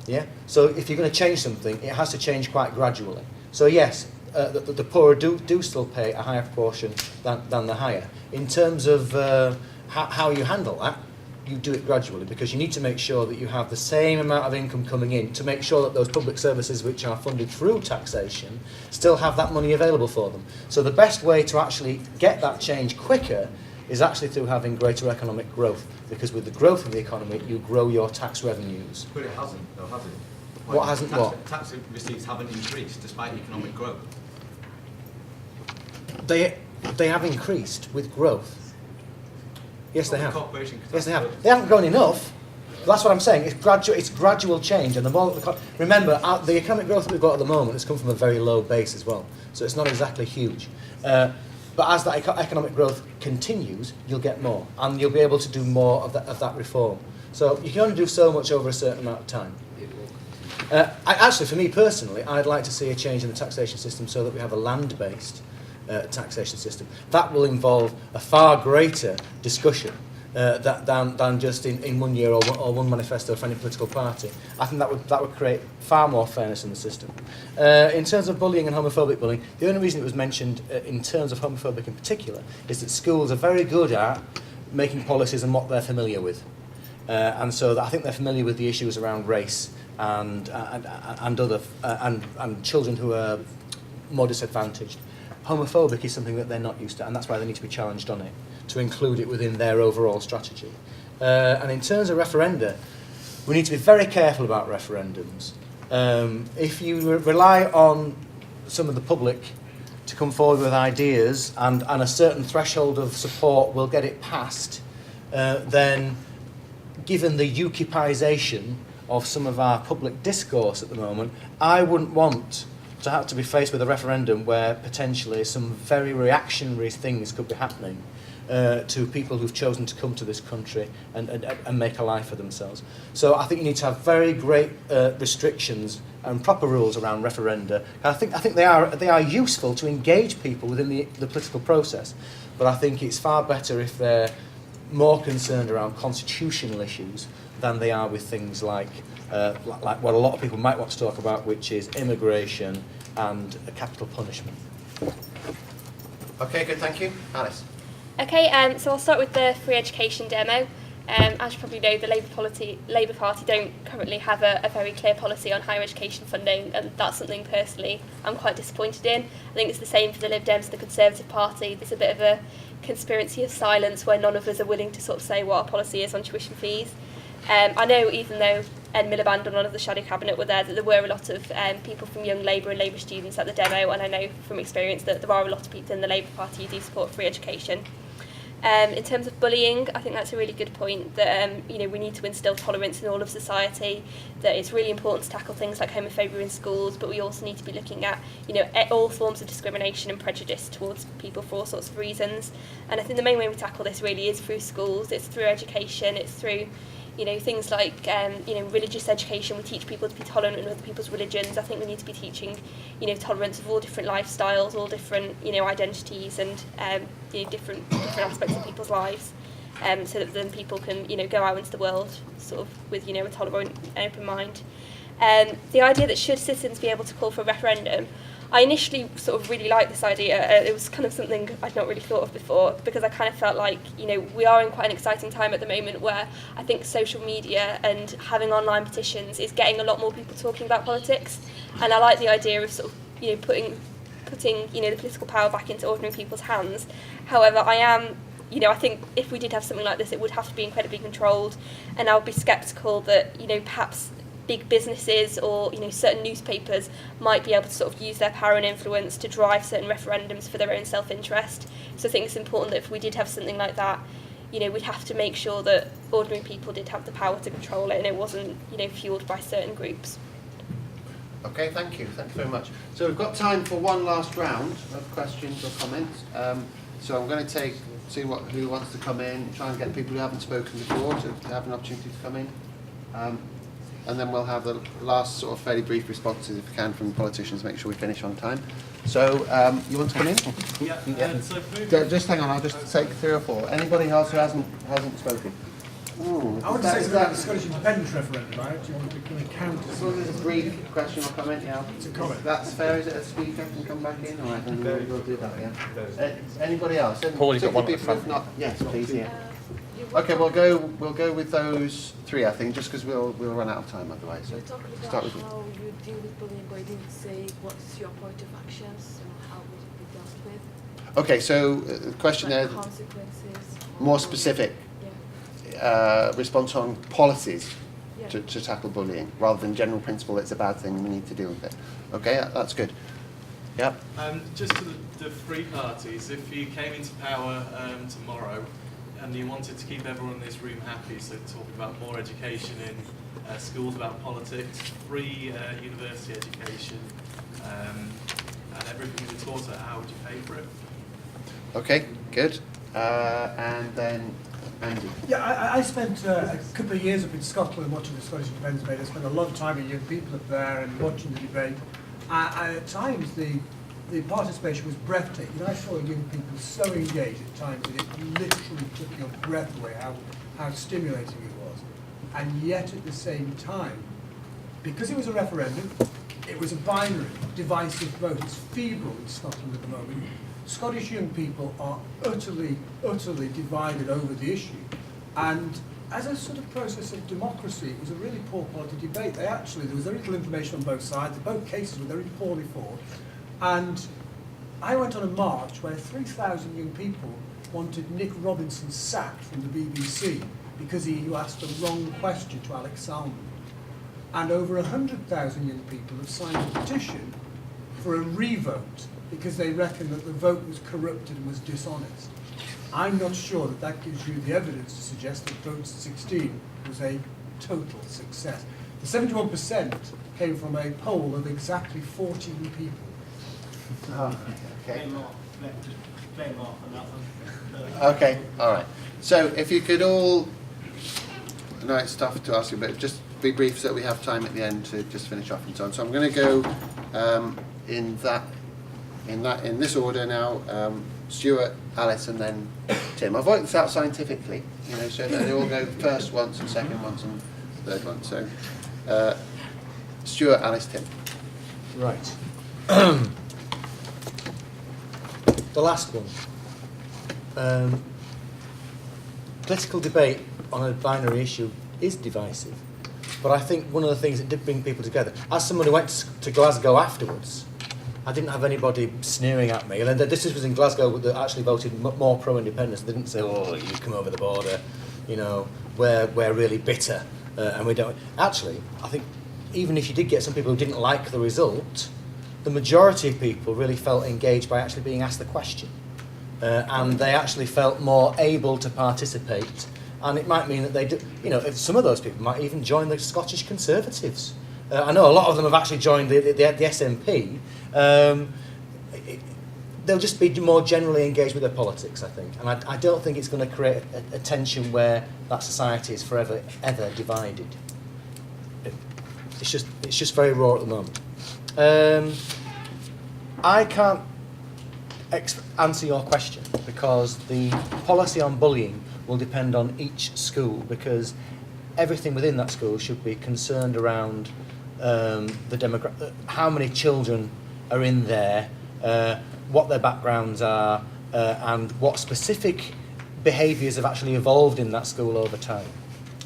Yeah. So if you're going to change something, it has to change quite gradually. So yes, the poor do still pay a higher proportion than the higher. In terms of how you handle that, you do it gradually, because you need to make sure that you have the same amount of income coming in to make sure that those public services which are funded through taxation still have that money available for them. So the best way to actually get that change quicker is actually through having greater economic growth, because with the growth of the economy, you grow your tax revenues. But it hasn't, though, has it? What hasn't what? Tax receipts haven't increased despite economic growth. They have increased with growth. Yes, they have. Corporation Yes, they have. They haven't grown enough. That's what I'm saying. It's gradual change, and the more remember, the economic growth that we've got at the moment has come from a very low base as well, so it's not exactly huge. But as that economic growth continues, you'll get more, and you'll be able to do more of that reform. So you can only do so much over a certain amount of time. Actually, for me personally, I'd like to see a change in the taxation system so that we have a land-based taxation system. That will involve a far greater discussion than just in 1 year or one manifesto for any political party. I think that would create far more fairness in the system. In terms of bullying and homophobic bullying, the only reason it was mentioned in terms of homophobic in particular is that schools are very good at making policies and what they're familiar with. And so I think they're familiar with the issues around race and children who are more disadvantaged. Homophobic is something that they're not used to, and that's why they need to be challenged on it, to include it within their overall strategy. And in terms of referenda, we need to be very careful about referendums. If you rely on some of the public to come forward with ideas and a certain threshold of support will get it passed, then given the UKIPisation of some of our public discourse at the moment, I wouldn't want to have to be faced with a referendum where potentially some very reactionary things could be happening to people who've chosen to come to this country and make a life for themselves. So I think you need to have very great restrictions and proper rules around referenda. I think they are useful to engage people within the political process, but I think it's far better if they're more concerned around constitutional issues than they are with things like what a lot of people might want to talk about, which is immigration and capital punishment. Okay, good, thank you. Alice. Okay, so I'll start with the free education demo. As you probably know, the Labour Party don't currently have a very clear policy on higher education funding, and that's something personally I'm quite disappointed in. I think it's the same for the Lib Dems and the Conservative Party. There's a bit of a conspiracy of silence where none of us are willing to sort of say what our policy is on tuition fees. I know even though Ed Miliband and none of the shadow cabinet were there, that there were a lot of people from Young Labour and Labour students at the demo, and I know from experience that there are a lot of people in the Labour Party who do support free education. In terms of bullying, I think that's a really good point, that we need to instill tolerance in all of society, that it's really important to tackle things like homophobia in schools, but we also need to be looking at all forms of discrimination and prejudice towards people for all sorts of reasons. And I think the main way we tackle this really is through schools, it's through education, it's through things like religious education. We teach people to be tolerant in other people's religions. I think we need to be teaching tolerance of all different lifestyles, all different identities, and different aspects of people's lives, so that then people can go out into the world sort of with a tolerant and open mind. The idea that should citizens be able to call for a referendum, I initially sort of really liked this idea. It was kind of something I'd not really thought of before, because I kind of felt like, we are in quite an exciting time at the moment where I think social media and having online petitions is getting a lot more people talking about politics. And I like the idea of sort of, putting the political power back into ordinary people's hands. However, I think if we did have something like this, it would have to be incredibly controlled, and I would be sceptical that, perhaps big businesses or certain newspapers might be able to sort of use their power and influence to drive certain referendums for their own self-interest. So I think it's important that if we did have something like that, we'd have to make sure that ordinary people did have the power to control it, and it wasn't fueled by certain groups. Okay, thank you very much. So we've got time for one last round of questions or comments. So I'm going to see who wants to come in, try and get people who haven't spoken before to have an opportunity to come in. And then we'll have the last sort of fairly brief responses, if we can, from the politicians, make sure we finish on time. So, you want to come in? Yeah. Just hang on, I'll just take 3 or 4. Anybody else who hasn't spoken? Ooh, I want to say something about the Scottish independence referendum, right? Do you want to count? As long as it's a brief question or comment, yeah. It's a comment. That's fair, is it? A speaker can come back in? All right, then we'll do that, yeah. Anybody else? Paul, you've got one at the People who've front. not, yes, please, yeah. Okay, we'll go with those 3, I think, just because we'll run out of time otherwise. So You're talking about start with you. how you deal with bullying, but you didn't say what's your point of actions and how would it be dealt with. Okay, so the question there, Consequences. more specific response on policies to tackle bullying, rather than general principle, it's a bad thing and we need to deal with it. Okay, that's good. Yep. Just to the three parties, if you came into power tomorrow and you wanted to keep everyone in this room happy, so talking about more education in schools about politics, free university education, and everything you were taught, how would you pay for it? Okay, good. And then Andy. Yeah, I spent a couple of years up in Scotland watching the Scottish independence debate. I spent a lot of time with young people up there and watching the debate. At times, the participation was breathtaking. I saw young people so engaged at times that it literally took your breath away, how stimulating it was. And yet at the same time, because it was a referendum, it was a binary, divisive vote. It's feeble in Scotland at the moment. Scottish young people are utterly divided over the issue. And as a sort of process of democracy, it was a really poor quality debate. There was very little information on both sides. Both cases were very poorly fought. And I went on a march where 3,000 young people wanted Nick Robinson sacked from the BBC because he asked the wrong question to Alex Salmond. And over 100,000 young people have signed a petition for a revote because they reckon that the vote was corrupted and was dishonest. I'm not sure that gives you the evidence to suggest that vote 16 was a total success. The 71% came from a poll of exactly 14 people. Oh, okay. Blame off on that one. Okay, all right. So if you could all, I know it's tough to ask you, but just be brief so that we have time at the end to just finish off and so on. So I'm going to go in this order now. Stewart, Alice, and then Tim. I've worked this out scientifically, so that they all go first once and second once and third once. So Stewart, Alice, Tim. Right. The last one. Political debate on a binary issue is divisive, but I think one of the things that did bring people together, as someone who went to Glasgow afterwards, I didn't have anybody sneering at me. And this was in Glasgow that actually voted more pro-independence. They didn't say, "Oh, you come over the border, we're really bitter and we don't." Actually, I think even if you did get some people who didn't like the result, the majority of people really felt engaged by actually being asked the question. and they actually felt more able to participate. And it might mean that they do, you know, if some of those people might even join the Scottish Conservatives. I know a lot of them have actually joined the SNP. They'll just be more generally engaged with their politics, I think. And I don't think it's going to create a tension where that society is forever, ever divided. It's just very raw at the moment. I can't answer your question because the policy on bullying will depend on each school, because everything within that school should be concerned around how many children are in there, what their backgrounds are, and what specific behaviours have actually evolved in that school over time.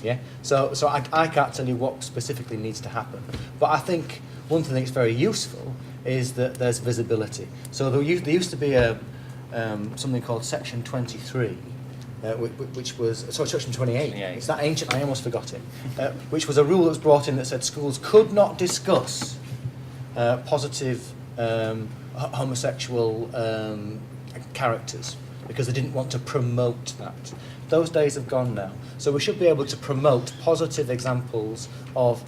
Yeah. So I can't tell you what specifically needs to happen, but I think one thing that's very useful is that there's visibility. So there used to be something called Section 23. Which was, Section 28. It's that ancient, I almost forgot it. Which was a rule that was brought in that said schools could not discuss positive homosexual characters because they didn't want to promote that. Those days have gone now. So we should be able to promote positive examples of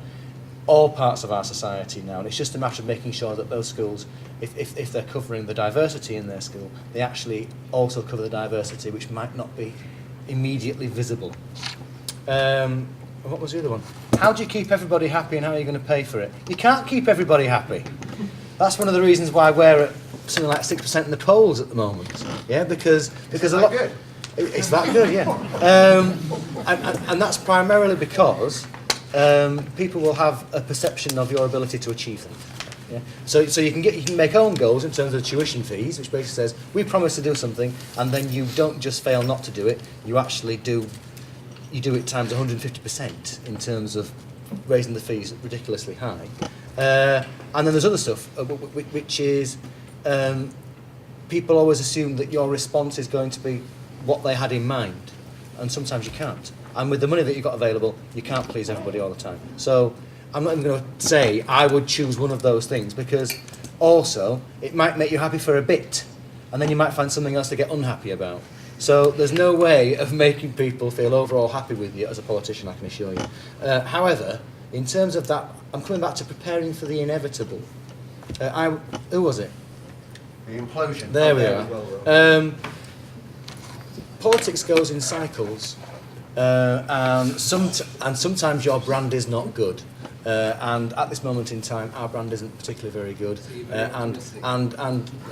all parts of our society now. And it's just a matter of making sure that those schools, if they're covering the diversity in their school, they actually also cover the diversity which might not be immediately visible. What was the other one? How do you keep everybody happy and how are you going to pay for it? You can't keep everybody happy. That's one of the reasons why we're at something like 6% in the polls at the moment. Yeah, because a lot. Good? It's that good, yeah. And that's primarily because people will have a perception of your ability to achieve them. Yeah? So you can make own goals in terms of tuition fees, which basically says we promise to do something, and then you don't just fail not to do it. You actually do. You do it times 150% in terms of raising the fees ridiculously high. And then there's other stuff, which is people always assume that your response is going to be what they had in mind, and sometimes you can't. And with the money that you've got available, you can't please everybody all the time. So I'm not even going to say I would choose one of those things, because also it might make you happy for a bit, and then you might find something else to get unhappy about. So there's no way of making people feel overall happy with you as a politician, I can assure you. However, in terms of that, I'm coming back to preparing for the inevitable. Who was it? The implosion. There we are. Politics goes in cycles, and sometimes your brand is not good. And at this moment in time, our brand isn't particularly very good, and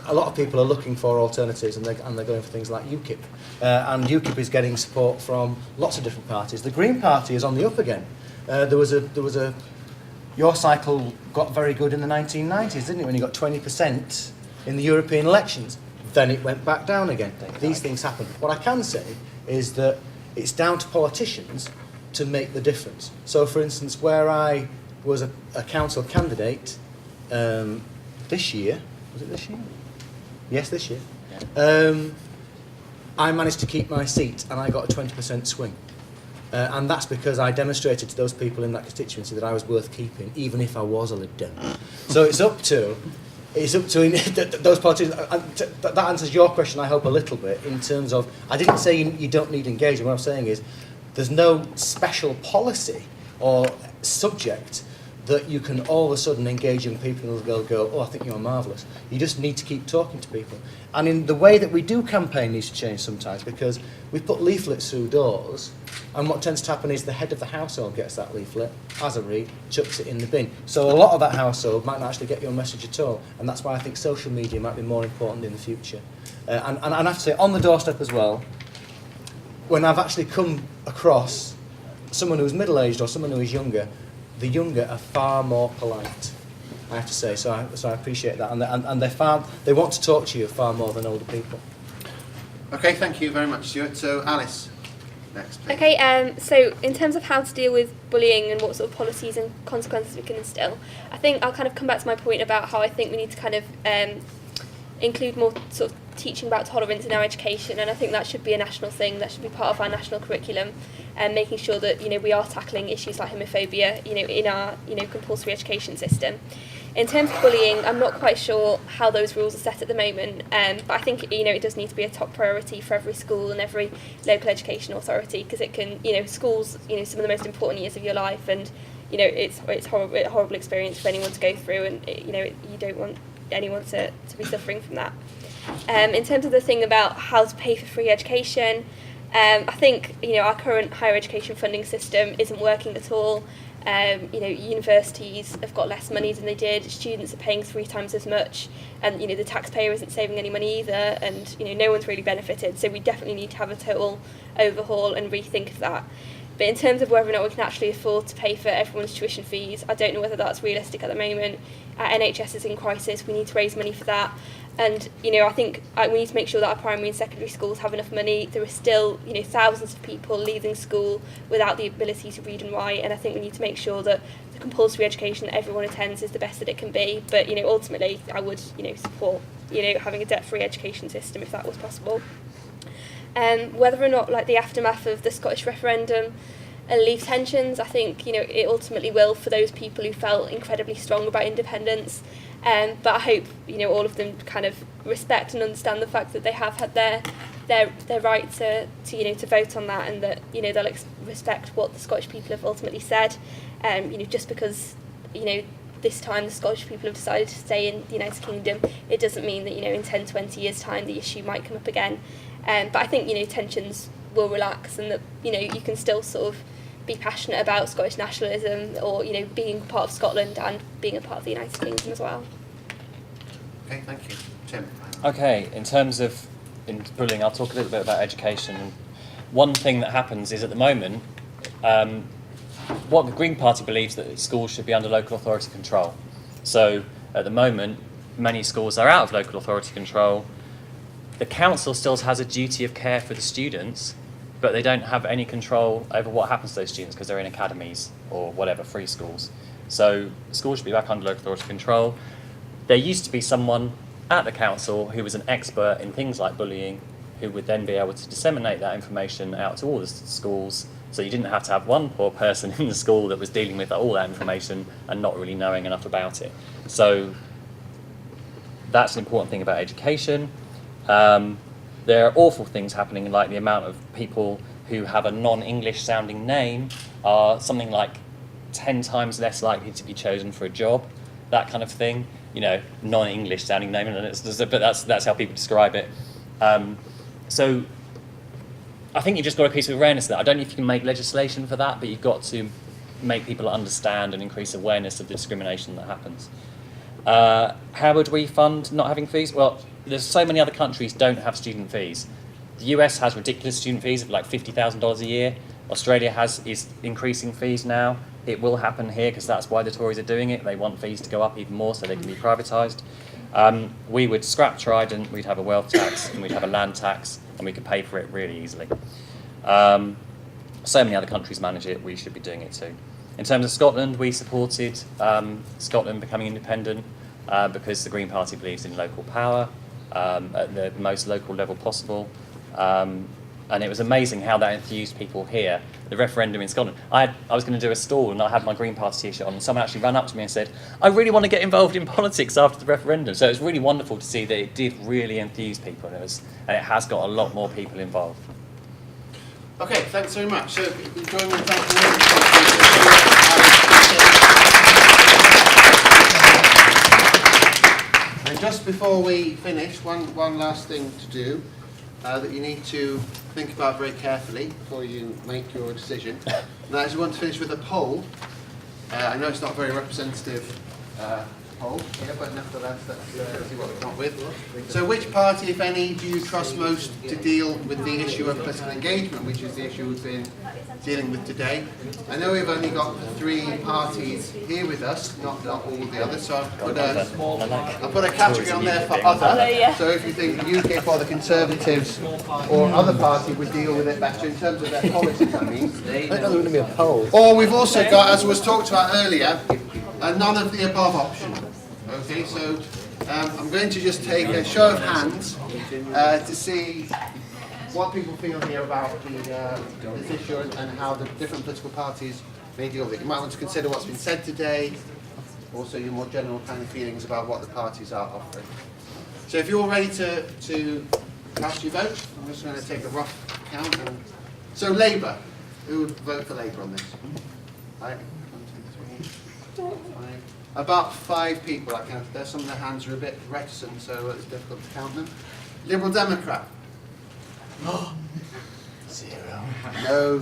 a lot of people are looking for alternatives, and they're going for things like UKIP, and UKIP is getting support from lots of different parties. The Green Party is on the up again. Your cycle got very good in the 1990s, didn't it? When you got 20% in the European elections, then it went back down again. These things happen. What I can say is that it's down to politicians to make the difference. So, for instance, where I was a council candidate this year, was it this year? Yes, this year. I managed to keep my seat and I got a 20% swing. And that's because I demonstrated to those people in that constituency that I was worth keeping, even if I was a Lib Dem. So it's up to those politicians. That answers your question, I hope, a little bit, in terms of, I didn't say you don't need engagement. What I'm saying is there's no special policy or subject that you can all of a sudden engage in people and they'll go, oh, I think you're marvellous. You just need to keep talking to people. And in the way that we do campaign needs to change sometimes, because we put leaflets through doors, and what tends to happen is the head of the household gets that leaflet, has a read, chucks it in the bin. So a lot of that household might not actually get your message at all, and that's why I think social media might be more important in the future. And I have to say, on the doorstep as well, when I've actually come across someone who's middle-aged or someone who is younger, the younger are far more polite, I have to say. So I appreciate that, and they want to talk to you far more than older people. Okay, thank you very much, Stuart. So Alice, next, please. Okay, so in terms of how to deal with bullying and what sort of policies and consequences we can instill, I think I'll kind of come back to my point about how I think we need to kind of include more sort of teaching about tolerance in our education, and I think that should be a national thing. That should be part of our national curriculum, and making sure that we are tackling issues like homophobia in our compulsory education system. In terms of bullying, I'm not quite sure how those rules are set at the moment, but I think it does need to be a top priority for every school and every local education authority, because it can, schools, some of the most important years of your life, and it's a horrible experience for anyone to go through, and you don't want anyone to be suffering from that. In terms of the thing about how to pay for free education, I think our current higher education funding system isn't working at all. Universities have got less money than they did. Students are paying 3 times as much, and the taxpayer isn't saving any money either. And no one's really benefited. So we definitely need to have a total overhaul and rethink of that. But in terms of whether or not we can actually afford to pay for everyone's tuition fees, I don't know whether that's realistic at the moment. Our NHS is in crisis. We need to raise money for that. And I think we need to make sure that our primary and secondary schools have enough money. There are still thousands of people leaving school without the ability to read and write, and I think we need to make sure that the compulsory education that everyone attends is the best that it can be. But ultimately, I would support having a debt-free education system if that was possible. Whether or not the aftermath of the Scottish referendum alleviate tensions, I think it ultimately will for those people who felt incredibly strong about independence. But I hope all of them kind of respect and understand the fact that they have had their right to vote on that, and that they'll respect what the Scottish people have ultimately said. Just because this time the Scottish people have decided to stay in the United Kingdom, it doesn't mean that in 10-20 years' time the issue might come up again. But I think tensions will relax, and that you can still sort of be passionate about Scottish nationalism, or being part of Scotland and being a part of the United Kingdom as well. Okay, thank you. Tim. Okay, in terms of bullying, I'll talk a little bit about education. One thing that happens is at the moment, what the Green Party believes that schools should be under local authority control. So at the moment, many schools are out of local authority control. The council still has a duty of care for the students, but they don't have any control over what happens to those students because they're in academies or whatever, free schools. So schools should be back under local authority control. There used to be someone at the council who was an expert in things like bullying, who would then be able to disseminate that information out to all the schools, so you didn't have to have one poor person in the school that was dealing with all that information and not really knowing enough about it. So that's an important thing about education. There are awful things happening, like the amount of people who have a non-English sounding name are something like 10 times less likely to be chosen for a job, that kind of thing. Non-English sounding name, but that's how people describe it. So I think you've just got a piece of awareness there. I don't know if you can make legislation for that, but you've got to make people understand and increase awareness of the discrimination that happens. How would we fund not having fees? Well, there's so many other countries don't have student fees. The US has ridiculous student fees of like $50,000 a year. Australia is increasing fees now. It will happen here because that's why the Tories are doing it. They want fees to go up even more so they can be privatised. We would scrap Trident, we'd have a wealth tax, and we'd have a land tax, and we could pay for it really easily. So many other countries manage it, we should be doing it too. In terms of Scotland, we supported Scotland becoming independent because the Green Party believes in local power at the most local level possible. And it was amazing how that enthused people here. The referendum in Scotland. I was going to do a stall and I had my Green Party t-shirt on, and someone actually ran up to me and said, I really want to get involved in politics after the referendum. So it was really wonderful to see that it did really enthuse people, and it has got a lot more people involved. Okay, thanks very much. So join me in thanking. And just before we finish, one last thing to do that you need to think about very carefully before you make your decision. And that is, we want to finish with a poll. I know it's not a very representative poll here, but nevertheless, let's see what we come up with. So which party, if any, do you trust most to deal with the issue of political engagement, which is the issue we've been dealing with today? I know we've only got 3 parties here with us, not all the others, so I've put a category on there for other. So if you think UKIP or the Conservatives or other party would deal with it better in terms of their policies, I mean. I think there's going to be a poll. Or we've also got, as was talked about earlier, a none of the above option. Okay, so I'm going to just take a show of hands to see what people feel here about this issue and how the different political parties may deal with it. You might want to consider what's been said today, also your more general kind of feelings about what the parties are offering. So if you're all ready to cast your vote, I'm just going to take a rough count. So Labour, who would vote for Labour on this? Right. 1, 2, 3, 5. About 5 people I counted there. Some of their hands are a bit reticent, so it's difficult to count them. Liberal Democrat. 0. No.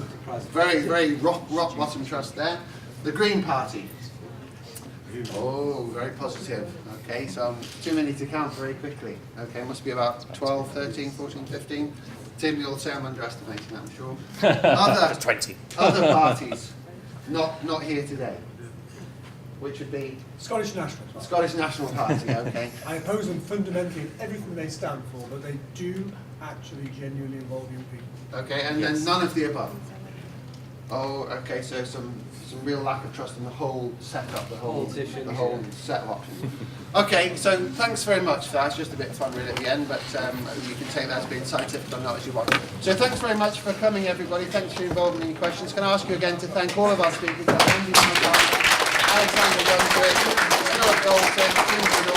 Very, very rock bottom trust there. The Green Party. Oh, very positive. Okay, so too many to count very quickly. Okay, must be about 12, 13, 14, 15. Tim, you'll say I'm underestimating that, I'm sure. Other 20. Other parties not here today, which would be Scottish National Party. Scottish National Party. Okay. I oppose them fundamentally in everything they stand for, but they do actually genuinely involve young people. Okay, and then none of the above. Oh, okay. So some real lack of trust in the whole setup, the whole set of options. Okay, so thanks very much for that. It's just a bit of fun really at the end, but you can take that as being scientific or not as you want. So thanks very much for coming, everybody. Thanks for your involvement in your questions. Can I ask you again to thank all of our speakers, Andy Alexander Stewart, Colton,